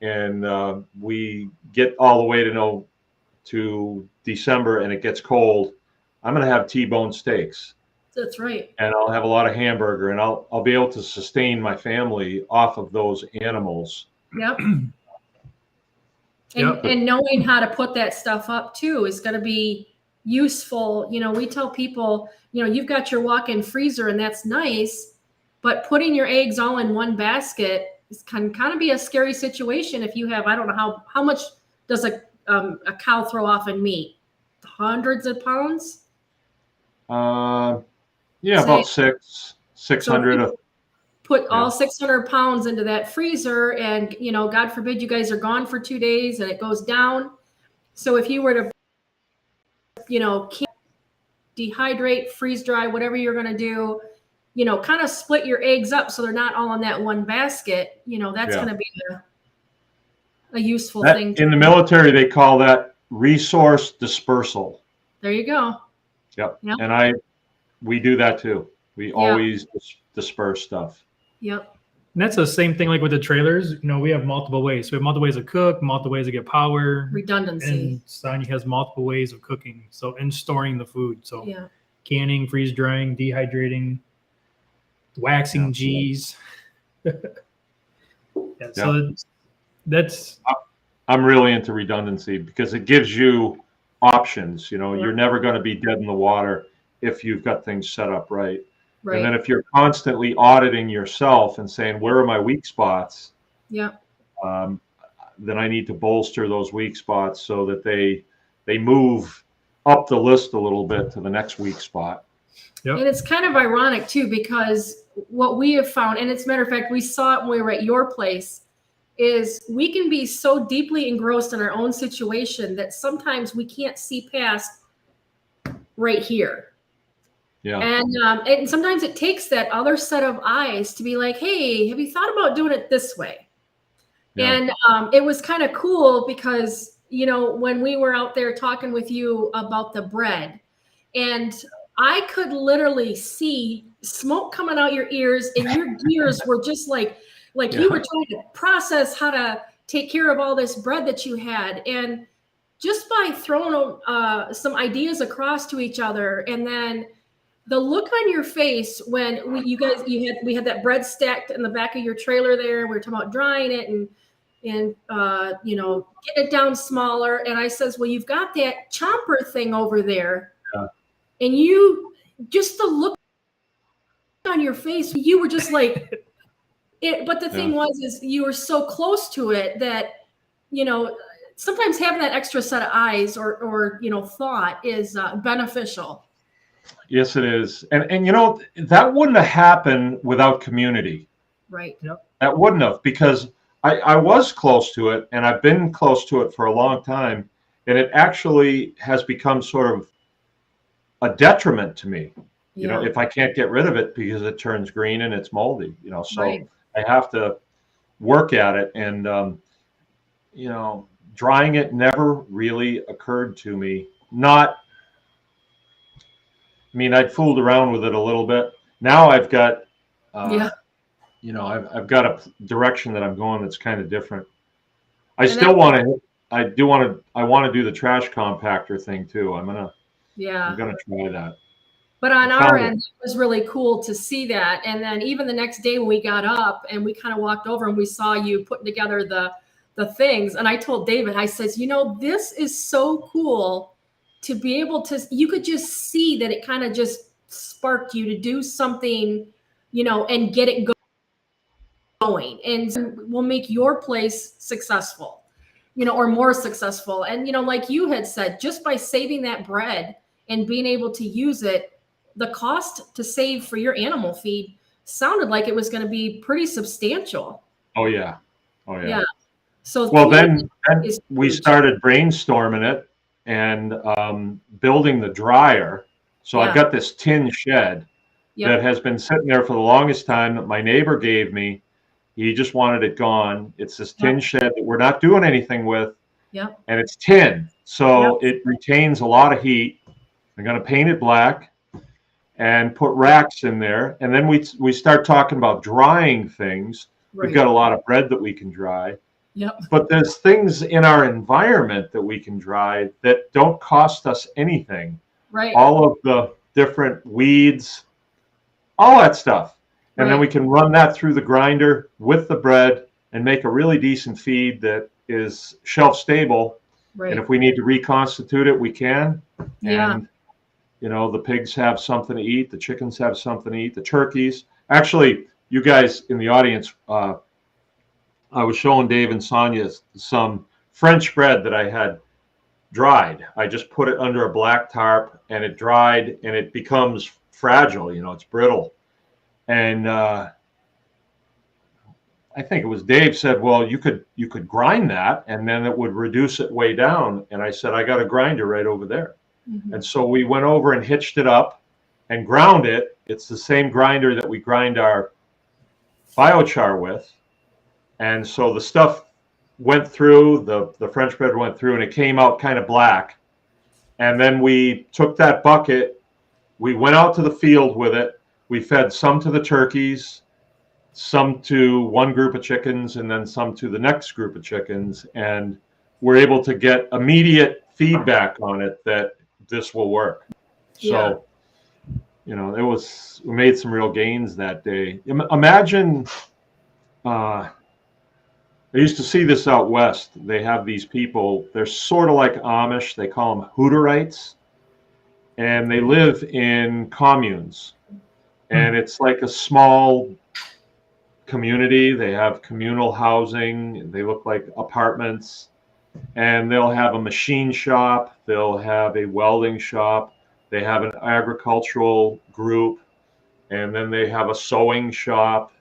and we get all the way to December and it gets cold, I'm going to have T-bone steaks. That's right. And I'll have a lot of hamburger, and I'll be able to sustain my family off of those animals. Yep. And knowing how to put that stuff up too is going to be useful. You know, we tell people, you know, you've got your walk-in freezer and that's nice, but putting your eggs all in one basket can kind of be a scary situation if you have, I don't know how much does a cow throw off in meat? Hundreds of pounds? Yeah, about 6 600. So put all 600 pounds into that freezer, and God forbid you guys are gone for 2 days and it goes down. So if you were to, dehydrate, freeze dry, whatever you're going to do, kind of split your eggs up so they're not all in that one basket. That's going to be a useful thing. In the military, they call that resource dispersal. There you go. Yep. And we do that too. We always disperse stuff. Yep. And that's the same thing like with the trailers. We have multiple ways. So we have multiple ways to cook, multiple ways to get power. Redundancy. And Sonya has multiple ways of cooking. So, and storing the food. So canning, freeze drying, dehydrating, waxing G's. So that's. I'm really into redundancy because it gives you options. You're never going to be dead in the water if you've got things set up right. Right. And then if you're constantly auditing yourself and saying, where are my weak spots? Yeah. Then I need to bolster those weak spots so that they move up the list a little bit to the next weak spot. Yep. And it's kind of ironic too, because what we have found, and as a matter of fact, we saw it when we were at your place, is we can be so deeply engrossed in our own situation that sometimes we can't see past right here. Yeah. And sometimes it takes that other set of eyes to be like, hey, have you thought about doing it this way? Yeah. And it was kind of cool because, when we were out there talking with you about the bread, and I could literally see smoke coming out your ears, and your gears were just like you were trying to process how to take care of all this bread that you had. And just by throwing some ideas across to each other, and then the look on your face when we had that bread stacked in the back of your trailer there. We were talking about drying it and get it down smaller. And I says, well, you've got that chomper thing over there. Yeah. And you, just the look on your face, you were just like it. But the thing is you were so close to it that, sometimes having that extra set of eyes or thought is beneficial. Yes, it is. And that wouldn't have happened without community. Right. Yep. That wouldn't have, because I was close to it, and I've been close to it for a long time, and it actually has become sort of a detriment to me. If I can't get rid of it because it turns green and it's moldy, so right. I have to work at it. And, drying it never really occurred to me. I'd fooled around with it a little bit. Now I've got, I've got a direction that I'm going that's kind of different. I want to do the trash compactor thing too. I'm gonna try that. But on our end, it was really cool to see that. And then even the next day when we got up and we kind of walked over and we saw you putting together the things. And I told David, I says, this is so cool to be able to, you could just see that it kind of just sparked you to do something, and get it going, and will make your place successful, or more successful. And, like you had said, just by saving that bread and being able to use it, the cost to save for your animal feed sounded like it was going to be pretty substantial. Oh yeah. Yeah. So then we started brainstorming it and building the dryer. So I've got this tin shed that has been sitting there for the longest time that my neighbor gave me. He just wanted it gone. It's this tin shed that we're not doing anything with. Yeah. And it's tin. So it retains a lot of heat. I'm going to paint it black and put racks in there. And then we start talking about drying things. Right. We've got a lot of bread that we can dry. Yep. But there's things in our environment that we can dry that don't cost us anything. Right. All of the different weeds, all that stuff. And then we can run that through the grinder with the bread and make a really decent feed that is shelf stable. Right. And if we need to reconstitute it, we can. Yeah. And, the pigs have something to eat. The chickens have something to eat. The turkeys. Actually, you guys in the audience, I was showing Dave and Sonya some French bread that I had dried. I just put it under a black tarp and it dried and it becomes fragile, it's brittle. And I think it was Dave said, well, you could grind that and then it would reduce it way down. And I said, I got a grinder right over there. Mm-hmm. And so we went over and hitched it up and ground it. It's the same grinder that we grind our biochar with. And so the stuff went through, the French bread went through, and it came out kind of black. And then we took that bucket, we went out to the field with it. We fed some to the turkeys, some to one group of chickens, and then some to the next group of chickens. And we're able to get immediate feedback on it that this will work. So, you know, we made some real gains that day. Imagine, I used to see this out west. They have these people, they're sort of like Amish. They call them Hutterites. And they live in communes. And it's like a small community. They have communal housing. They look like apartments. And they'll have a machine shop. They'll have a welding shop. They have an agricultural group. And then they have a sewing shop.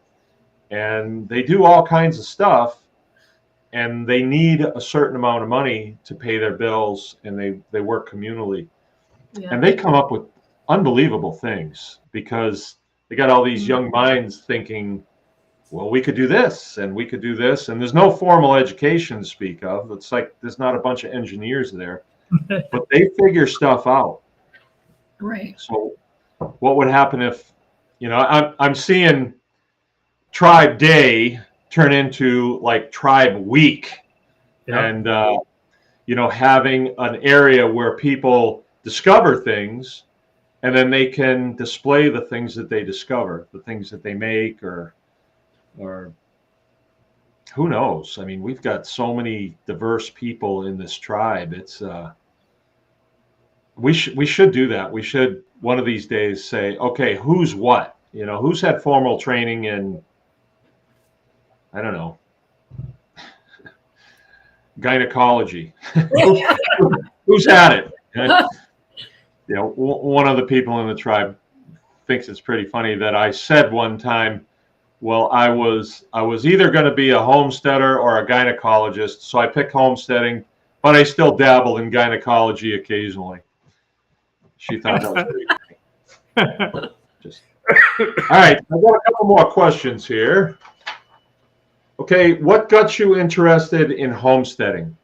And they do all kinds of stuff. And they need a certain amount of money to pay their bills, and they work communally. Yeah. And they come up with unbelievable things because they got all these young minds thinking, well, we could do this and we could do this. And there's no formal education to speak of. It's like there's not a bunch of engineers there, but they figure stuff out. Right. So what would happen if, you know, I'm seeing Tribe Day turn into like Tribe Week. Yeah. And, you know, having an area where people discover things and then they can display the things that they discover, the things that they make, or who knows? I mean, we've got so many diverse people in this tribe. It's, we should do that. We should one of these days say, okay, who's what, you know, who's had formal training in, I don't know, gynecology. Who's had it? You know, one of the people in the tribe thinks it's pretty funny that I said one time, well, I was either going to be a homesteader or a gynecologist, so I picked homesteading, but I still dabbled in gynecology occasionally. She thought that was pretty funny. All right, I've got a couple more questions here. Okay, what got you interested in homesteading?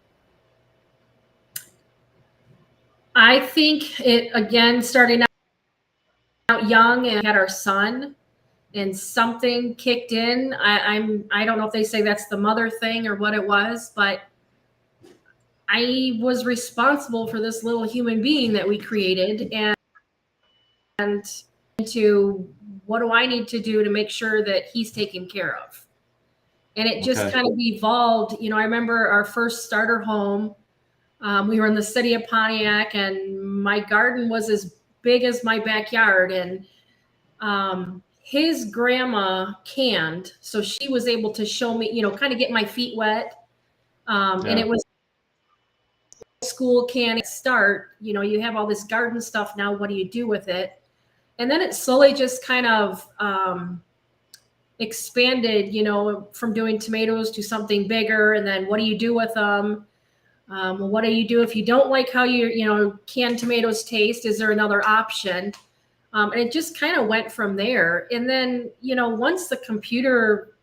I think it, again, starting out young and had our son, and something kicked in. I don't know if they say that's the mother thing or what it was, but I was responsible for this little human being that we created, and to what do I need to do to make sure that he's taken care of. And it just kind of evolved. You know, I remember our first starter home. We were in the city of Pontiac, and my garden was as big as my backyard. And his grandma canned, so she was able to show me, you know, kind of get my feet wet. And it was school canning start. You know, you have all this garden stuff now. What do you do with it? And then it slowly just kind of expanded, you know, from doing tomatoes to something bigger. And then what do you do with them? What do you do if you don't like how you know, canned tomatoes taste? Is there another option? And it just kind of went from there. And then, you know, once the computer,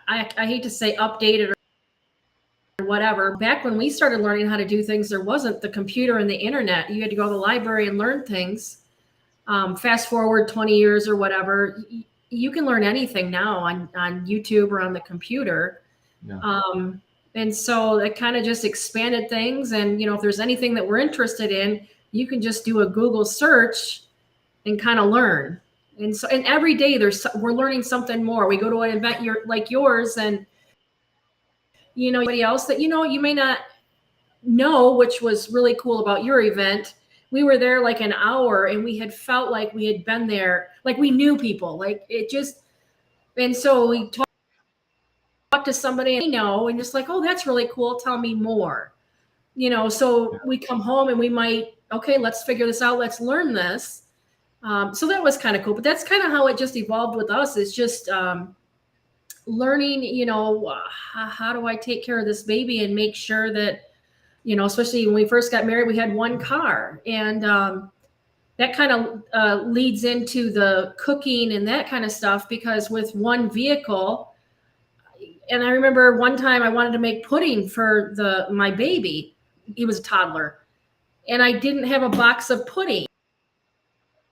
I hate to say updated or whatever, back when we started learning how to do things, there wasn't the computer and the internet. You had to go to the library and learn things. Fast forward 20 years or whatever, you can learn anything now on YouTube or on the computer. Yeah. And so it kind of just expanded things. And, you know, if there's anything that we're interested in, you can just do a Google search and kind of learn. And so, and every day we're learning something more. We go to an event like yours, and, you know, anybody else that, you know, you may not know, which was really cool about your event. We were there like an hour, and we had felt like we had been there, like we knew people, like it just, and so we talked to somebody and and just like, oh, that's really cool. Tell me more, you know. So we come home and we might, okay, let's figure this out. Let's learn this. So that was kind of cool. But that's kind of how it just evolved with us, is just learning, how do I take care of this baby and make sure that, especially when we first got married, we had one car. And that kind of leads into the cooking and that kind of stuff, because with one vehicle, and I remember one time I wanted to make pudding for my baby. He was a toddler, and I didn't have a box of pudding.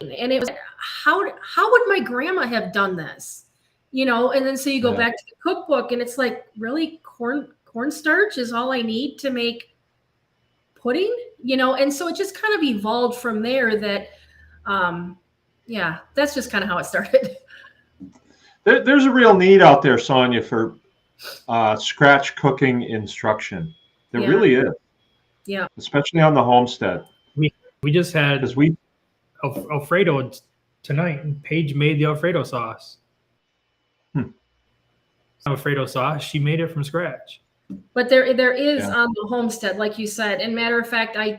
And it was, how would my grandma have done this? And then so you go back to the cookbook, and it's like, really, cornstarch is all I need to make pudding, and so it just kind of evolved from there. That that's just kind of how it started. There's a real need out there, Sonya, for scratch cooking instruction. There really is. Yeah. Especially on the homestead. We just had because we Alfredo tonight, and Paige made the Alfredo sauce. Alfredo sauce, she made it from scratch. But there is on the homestead, like you said. And matter of fact, I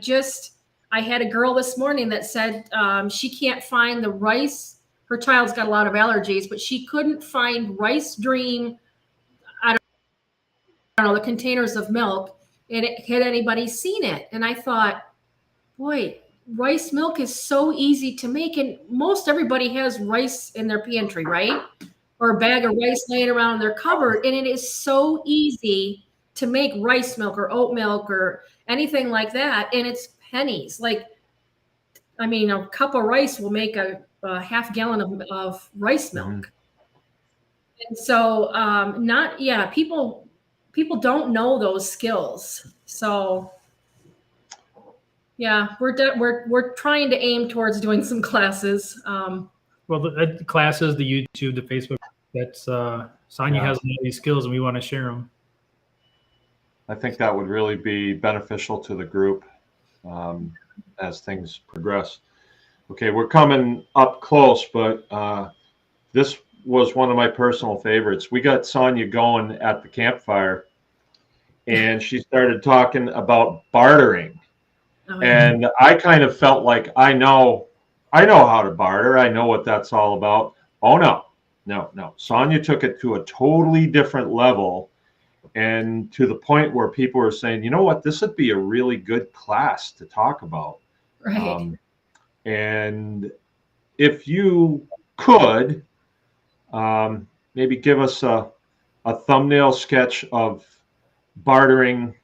had a girl this morning that said she can't find the rice. Her child's got a lot of allergies, but she couldn't find Rice Dream. I don't know, the containers of milk. And had anybody seen it? And I thought, boy, rice milk is so easy to make. And most everybody has rice in their pantry, right? Or a bag of rice laying around in their cupboard. And it is so easy to make rice milk or oat milk or anything like that. And it's pennies. Like, I mean, a cup of rice will make a half gallon of rice milk. Mm-hmm. And so people don't know those skills. So yeah, we're trying to aim towards doing some classes. Well, the classes, the YouTube, the Facebook, that's Sonya has all these skills, and we want to share them. I think that would really be beneficial to the group as things progress. Okay, we're coming up close, but this was one of my personal favorites. We got Sonya going at the campfire, and she started talking about bartering. Oh, yeah. And I kind of felt like I know how to barter. I know what that's all about. Oh, no. Sonya took it to a totally different level, and to the point where people were saying, you know what, this would be a really good class to talk about. Right. And if you could maybe give us a thumbnail sketch of bartering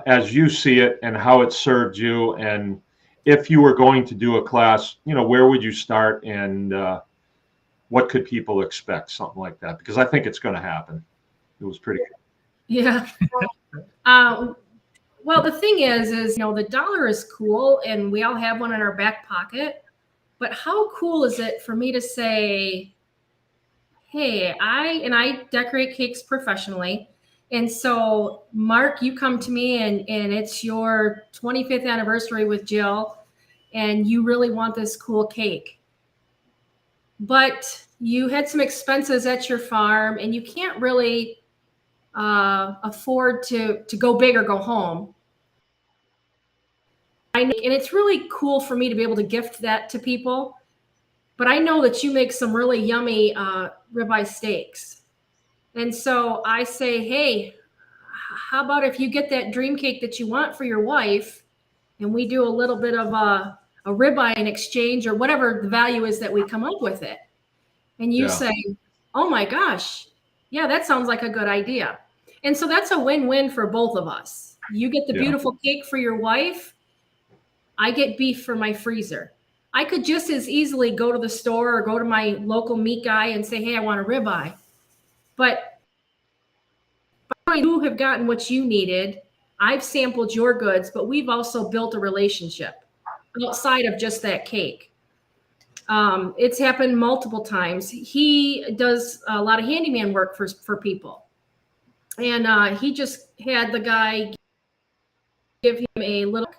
as you see it and how it served you, and if you were going to do a class, where would you start, and what could people expect? Something like that, because I think it's going to happen. It was pretty cool. Yeah. Well, the thing is, the dollar is cool, and we all have one in our back pocket. But how cool is it for me to say, hey, I decorate cakes professionally. And so, Mark, you come to me and it's your 25th anniversary with Jill, and you really want this cool cake. But you had some expenses at your farm, and you can't really afford to go big or go home. And it's really cool for me to be able to gift that to people. But I know that you make some really yummy ribeye steaks. And so I say, hey, how about if you get that dream cake that you want for your wife, and we do a little bit of a ribeye in exchange, or whatever the value is that we come up with it. And you say, oh my gosh, yeah, that sounds like a good idea. And so that's a win-win for both of us. You get the beautiful cake for your wife. I get beef for my freezer. I could just as easily go to the store or go to my local meat guy and say, hey, I want a ribeye. But you have gotten what you needed. I've sampled your goods, but we've also built a relationship outside of just that cake. It's happened multiple times. He does a lot of handyman work for people. And he just had the guy give him a little,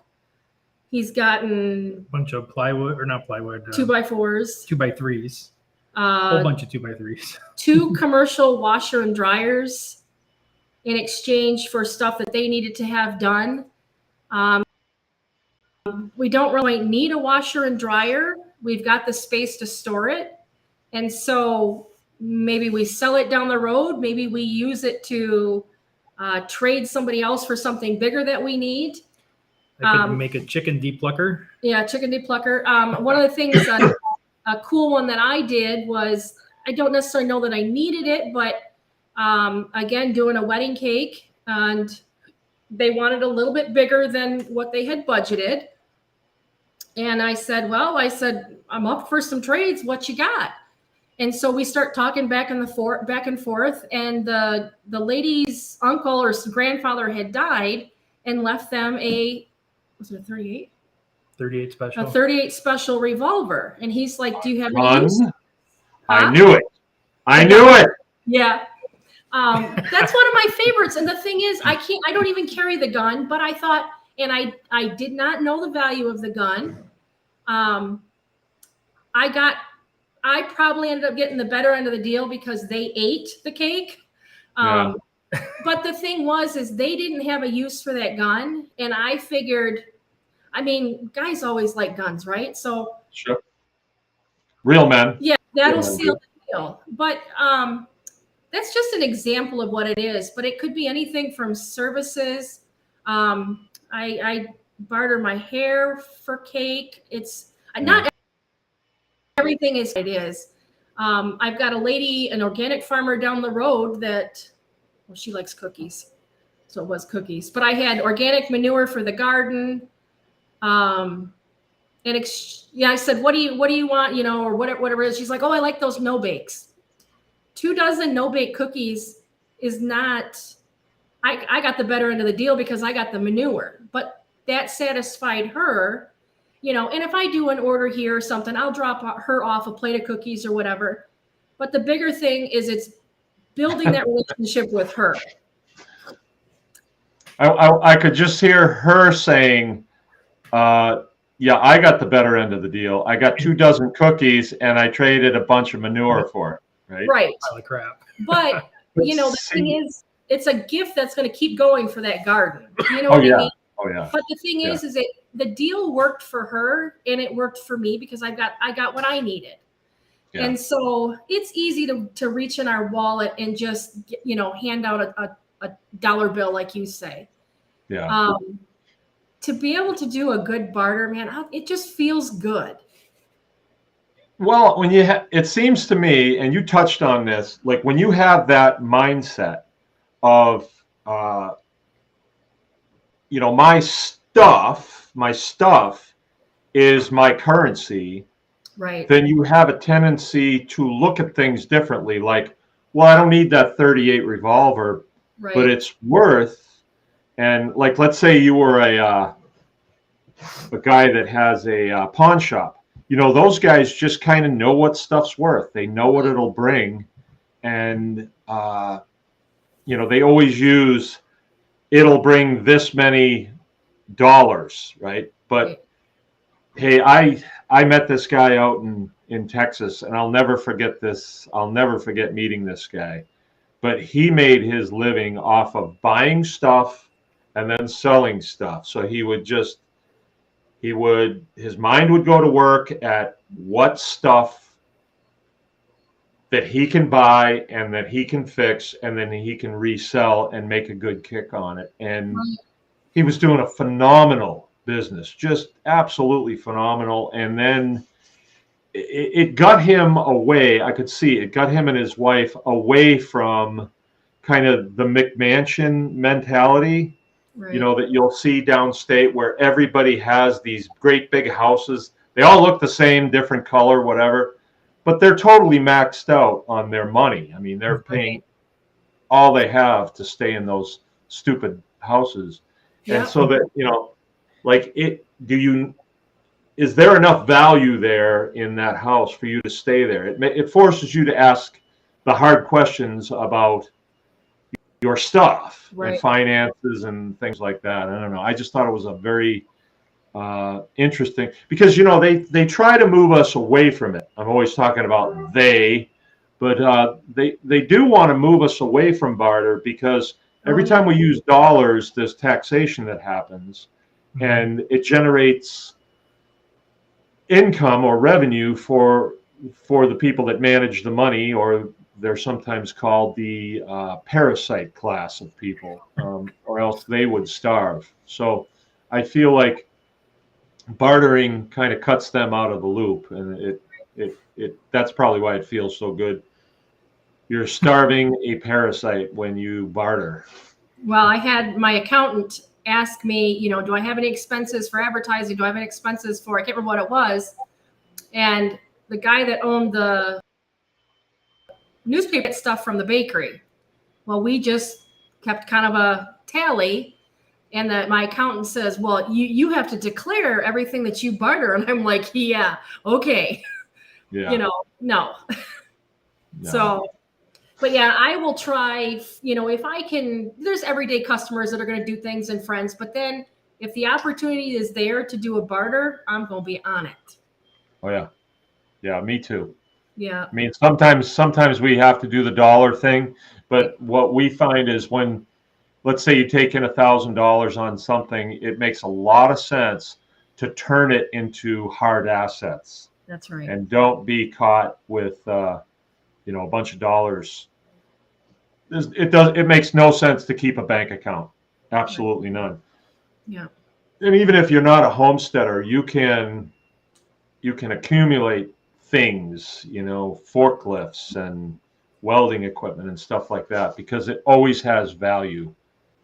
he's gotten a bunch of plywood, or not plywood, 2x4s, 2x3s, a whole bunch of 2x3s, 2 commercial washer and dryers in exchange for stuff that they needed to have done. We don't really need a washer and dryer, we've got the space to store it. And so maybe we sell it down the road. Maybe we use it to trade somebody else for something bigger that we need. I could make a chicken depulker. Yeah, chicken depulker. One of the things, a cool one that I did was, I don't necessarily know that I needed it, but again, doing a wedding cake, and they wanted a little bit bigger than what they had budgeted. And I said, I'm up for some trades. What you got? And so we start talking back and forth. And the lady's uncle or grandfather had died and left them was it a 38? 38 special. A 38 special revolver. And he's like, do you have any use? I knew it. I knew it. Yeah. That's one of my favorites. And the thing is, I don't even carry the gun, but I thought, and I did not know the value of the gun. I probably ended up getting the better end of the deal because they ate the cake. But the thing is they didn't have a use for that gun. And I figured, I mean, guys always like guns, right? So sure. Real men. Yeah, that'll seal the deal. But that's just an example of what it is. But it could be anything from services. I barter my hair for cake. It's not everything is it is. I've got a lady, an organic farmer down the road that, well, she likes cookies. So it was cookies. But I had organic manure for the garden. I said, what do you want, or whatever it is. She's like, oh, I like those no-bakes. 2 dozen no-bake cookies is not, I got the better end of the deal because I got the manure, but that satisfied her, and if I do an order here or something, I'll drop her off a plate of cookies or whatever. But the bigger thing is it's building that relationship with her. I could just hear her saying, yeah, I got the better end of the deal. I got 2 dozen cookies and I traded a bunch of manure for it. Right. Right. Pile of crap. But, the thing is, it's a gift that's going to keep going for that garden. You know what I mean? Oh, yeah. But the thing is the deal worked for her and it worked for me because I got what I needed. Yeah. And so it's easy to reach in our wallet and just, hand out a dollar bill, like you say. Yeah. To be able to do a good barter, man, it just feels good. Well, when it seems to me, and you touched on this, like when you have that mindset of, my stuff is my currency, right? Then you have a tendency to look at things differently. Like, well, I don't need that 38 revolver, right, but it's worth. And like, let's say you were a guy that has a pawn shop. Those guys just kind of know what stuff's worth. They know what it'll bring. And, they always use, it'll bring this many dollars, right? But, hey, I met this guy out in Texas, and I'll never forget this. I'll never forget meeting this guy. But he made his living off of buying stuff and then selling stuff. So his mind would go to work at what stuff that he can buy and that he can fix, and then he can resell and make a good kick on it. And he was doing a phenomenal business, just absolutely phenomenal. And then it got him away. I could see it got him and his wife away from kind of the McMansion mentality. Right. That you'll see downstate where everybody has these great big houses. They all look the same, different color, whatever, but they're totally maxed out on their money. I mean, they're paying all they have to stay in those stupid houses. Yeah. And so that, is there enough value there in that house for you to stay there? It forces you to ask the hard questions about your stuff, right, and finances and things like that. I don't know. I just thought it was a very interesting, because they try to move us away from it. I'm always talking about but they do want to move us away from barter, because every time we use dollars, there's taxation that happens, and it generates income or revenue for the people that manage the money, or they're sometimes called the parasite class of people, or else they would starve. So I feel like bartering kind of cuts them out of the loop, and that's probably why it feels so good. You're starving a parasite when you barter. Well, I had my accountant ask me, do I have any expenses for advertising? Do I have any expenses for, I can't remember what it was. And the guy that owned the newspaper stuff from the bakery. Well, we just kept kind of a tally. And my accountant says, well, you have to declare everything that you barter. And I'm like, yeah, okay. Yeah. No. So, but yeah, I will try, if I can, there's everyday customers that are going to do things and friends, but then if the opportunity is there to do a barter, I'm going to be on it. Oh yeah. Yeah, me too. Yeah. I mean, sometimes we have to do the dollar thing, but what we find is when, let's say you take in $1,000 on something, it makes a lot of sense to turn it into hard assets. That's right. And don't be caught with, a bunch of dollars. It makes no sense to keep a bank account. Absolutely none. Yeah. And even if you're not a homesteader, you can accumulate things, forklifts and welding equipment and stuff like that, because it always has value.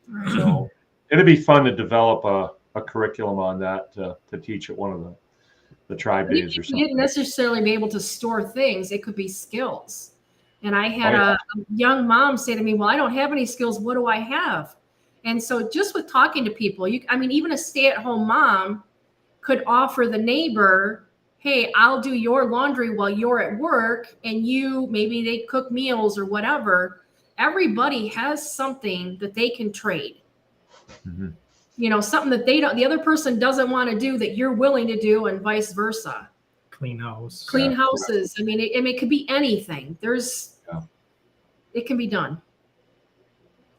Right. So it'd be fun to develop a curriculum on that to teach at one of the tribe days or something. You didn't necessarily be able to store things. It could be skills. And I had a young mom say to me, well, I don't have any skills. What do I have? And so just with talking to people, even a stay-at-home mom could offer the neighbor, hey, I'll do your laundry while you're at work, and maybe they cook meals or whatever. Everybody has something that they can trade. Mm-hmm. Something that the other person doesn't want to do that you're willing to do, and vice versa. Clean house. Clean houses. I mean, it could be anything. It can be done.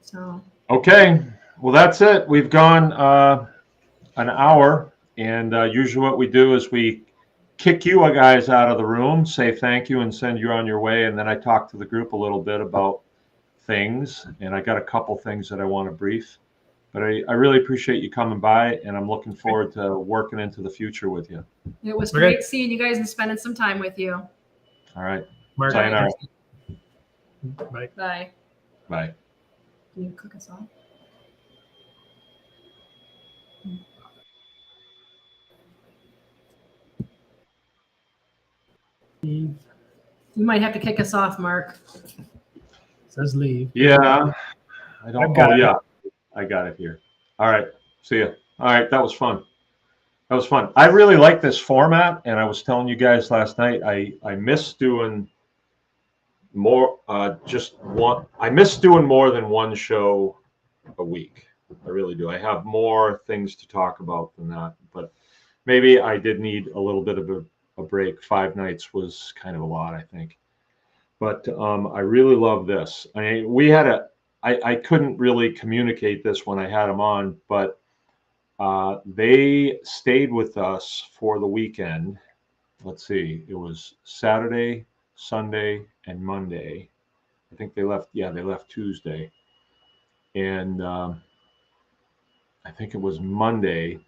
So. Okay. Well, that's it. We've gone an hour, and usually what we do is we kick you guys out of the room, say thank you, and send you on your way. And then I talk to the group a little bit about things, and I got a couple things that I want to brief. But I really appreciate you coming by, and I'm looking forward to working into the future with you. It was great seeing you guys and spending some time with you. All right. Mark, sayonara. Bye. Bye. Bye. Can you cook us off? Leave. You might have to kick us off, Mark. It says leave. Yeah. I don't. got yeah. I got it here. All right. See ya. All right. That was fun. I really like this format, and I was telling you guys last night, I miss doing more. I miss doing more than one show a week. I really do. I have more things to talk about than that, but maybe I did need a little bit of a break. 5 nights was kind of a lot, I think. But I really love this. I mean, I couldn't really communicate this when I had them on, but they stayed with us for the weekend. Let's see, it was Saturday, Sunday, and Monday. I think they left. Yeah, they left Tuesday, and I think it was Monday.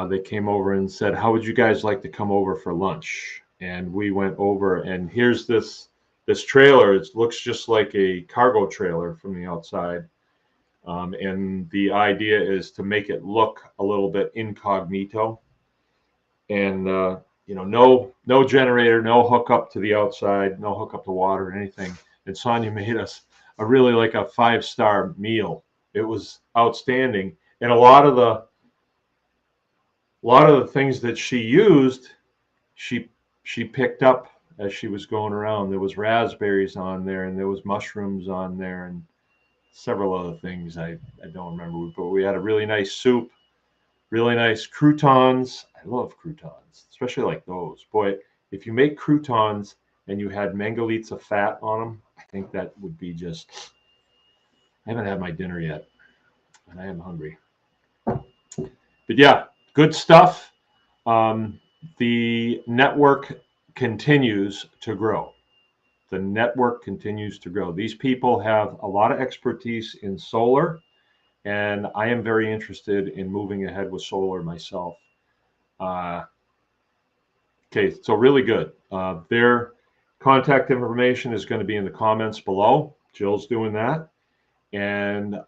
They came over and said, "How would you guys like to come over for lunch?" And we went over, and here's this trailer. It looks just like a cargo trailer from the outside. And the idea is to make it look a little bit incognito, and no generator, no hookup to the outside, no hookup to water or anything. And Sonya made us a 5-star meal. It was outstanding, and a lot of the things that she used, she picked up as she was going around. There was raspberries on there, and there was mushrooms on there, and several other things I don't remember, but we had a really nice soup, really nice croutons. I love croutons, especially like those. Boy, if you make croutons and you had mangalitsa fat on them, I think that would be just. I haven't had my dinner yet, and I am hungry. But yeah, good stuff. the network continues to grow. The network continues to grow. These people have a lot of expertise in solar, and I am very interested in moving ahead with solar myself. Okay, so really good. Their contact information is going to be in the comments below. Jill's doing that. And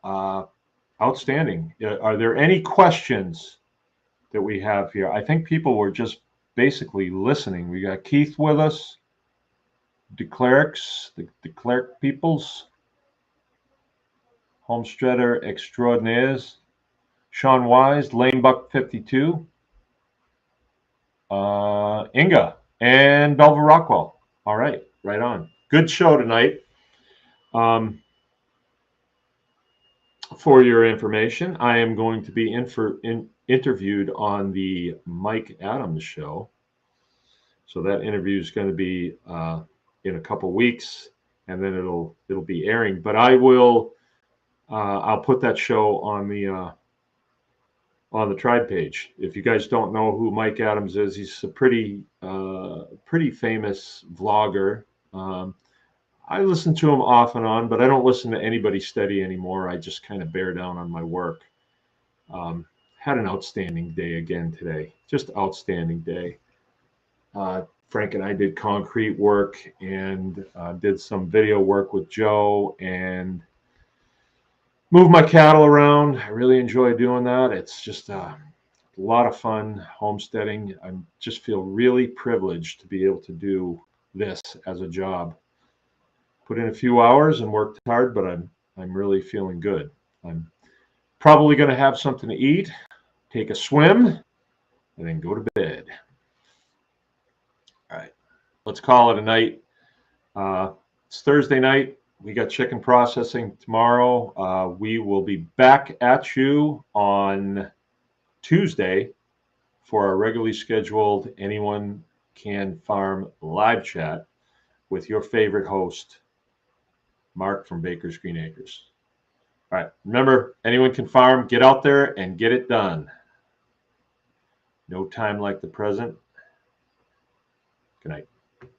outstanding. Are there any questions that we have here? I think people were just basically listening. We got Keith with us, the clerics, the cleric peoples, homesteader extraordinaires, Sean Wise, Lane Buck 52, Inga, and Belva Rockwell. All right, right on. Good show tonight. For your information, I am going to be interviewed on the Mike Adams show. So that interview is going to be in a couple weeks, and then it'll be airing. But I'll put that show on the Tribe page. If you guys don't know who Mike Adams is, he's a pretty famous vlogger. I listen to him off and on, but I don't listen to anybody steady anymore. I just kind of bear down on my work. Had an outstanding day again today. Just outstanding day. Frank and I did concrete work and did some video work with Joe and moved my cattle around. I really enjoy doing that. It's just a lot of fun homesteading. I just feel really privileged to be able to do this as a job. Put in a few hours and worked hard, but I'm really feeling good. I'm probably going to have something to eat, take a swim, and then go to bed. All right, let's call it a night. It's Thursday night. We got chicken processing tomorrow. We will be back at you on Tuesday for our regularly scheduled Anyone Can Farm live chat with your favorite host, Mark from Baker's Green Acres. All right, remember, anyone can farm. Get out there and get it done. No time like the present. Good night.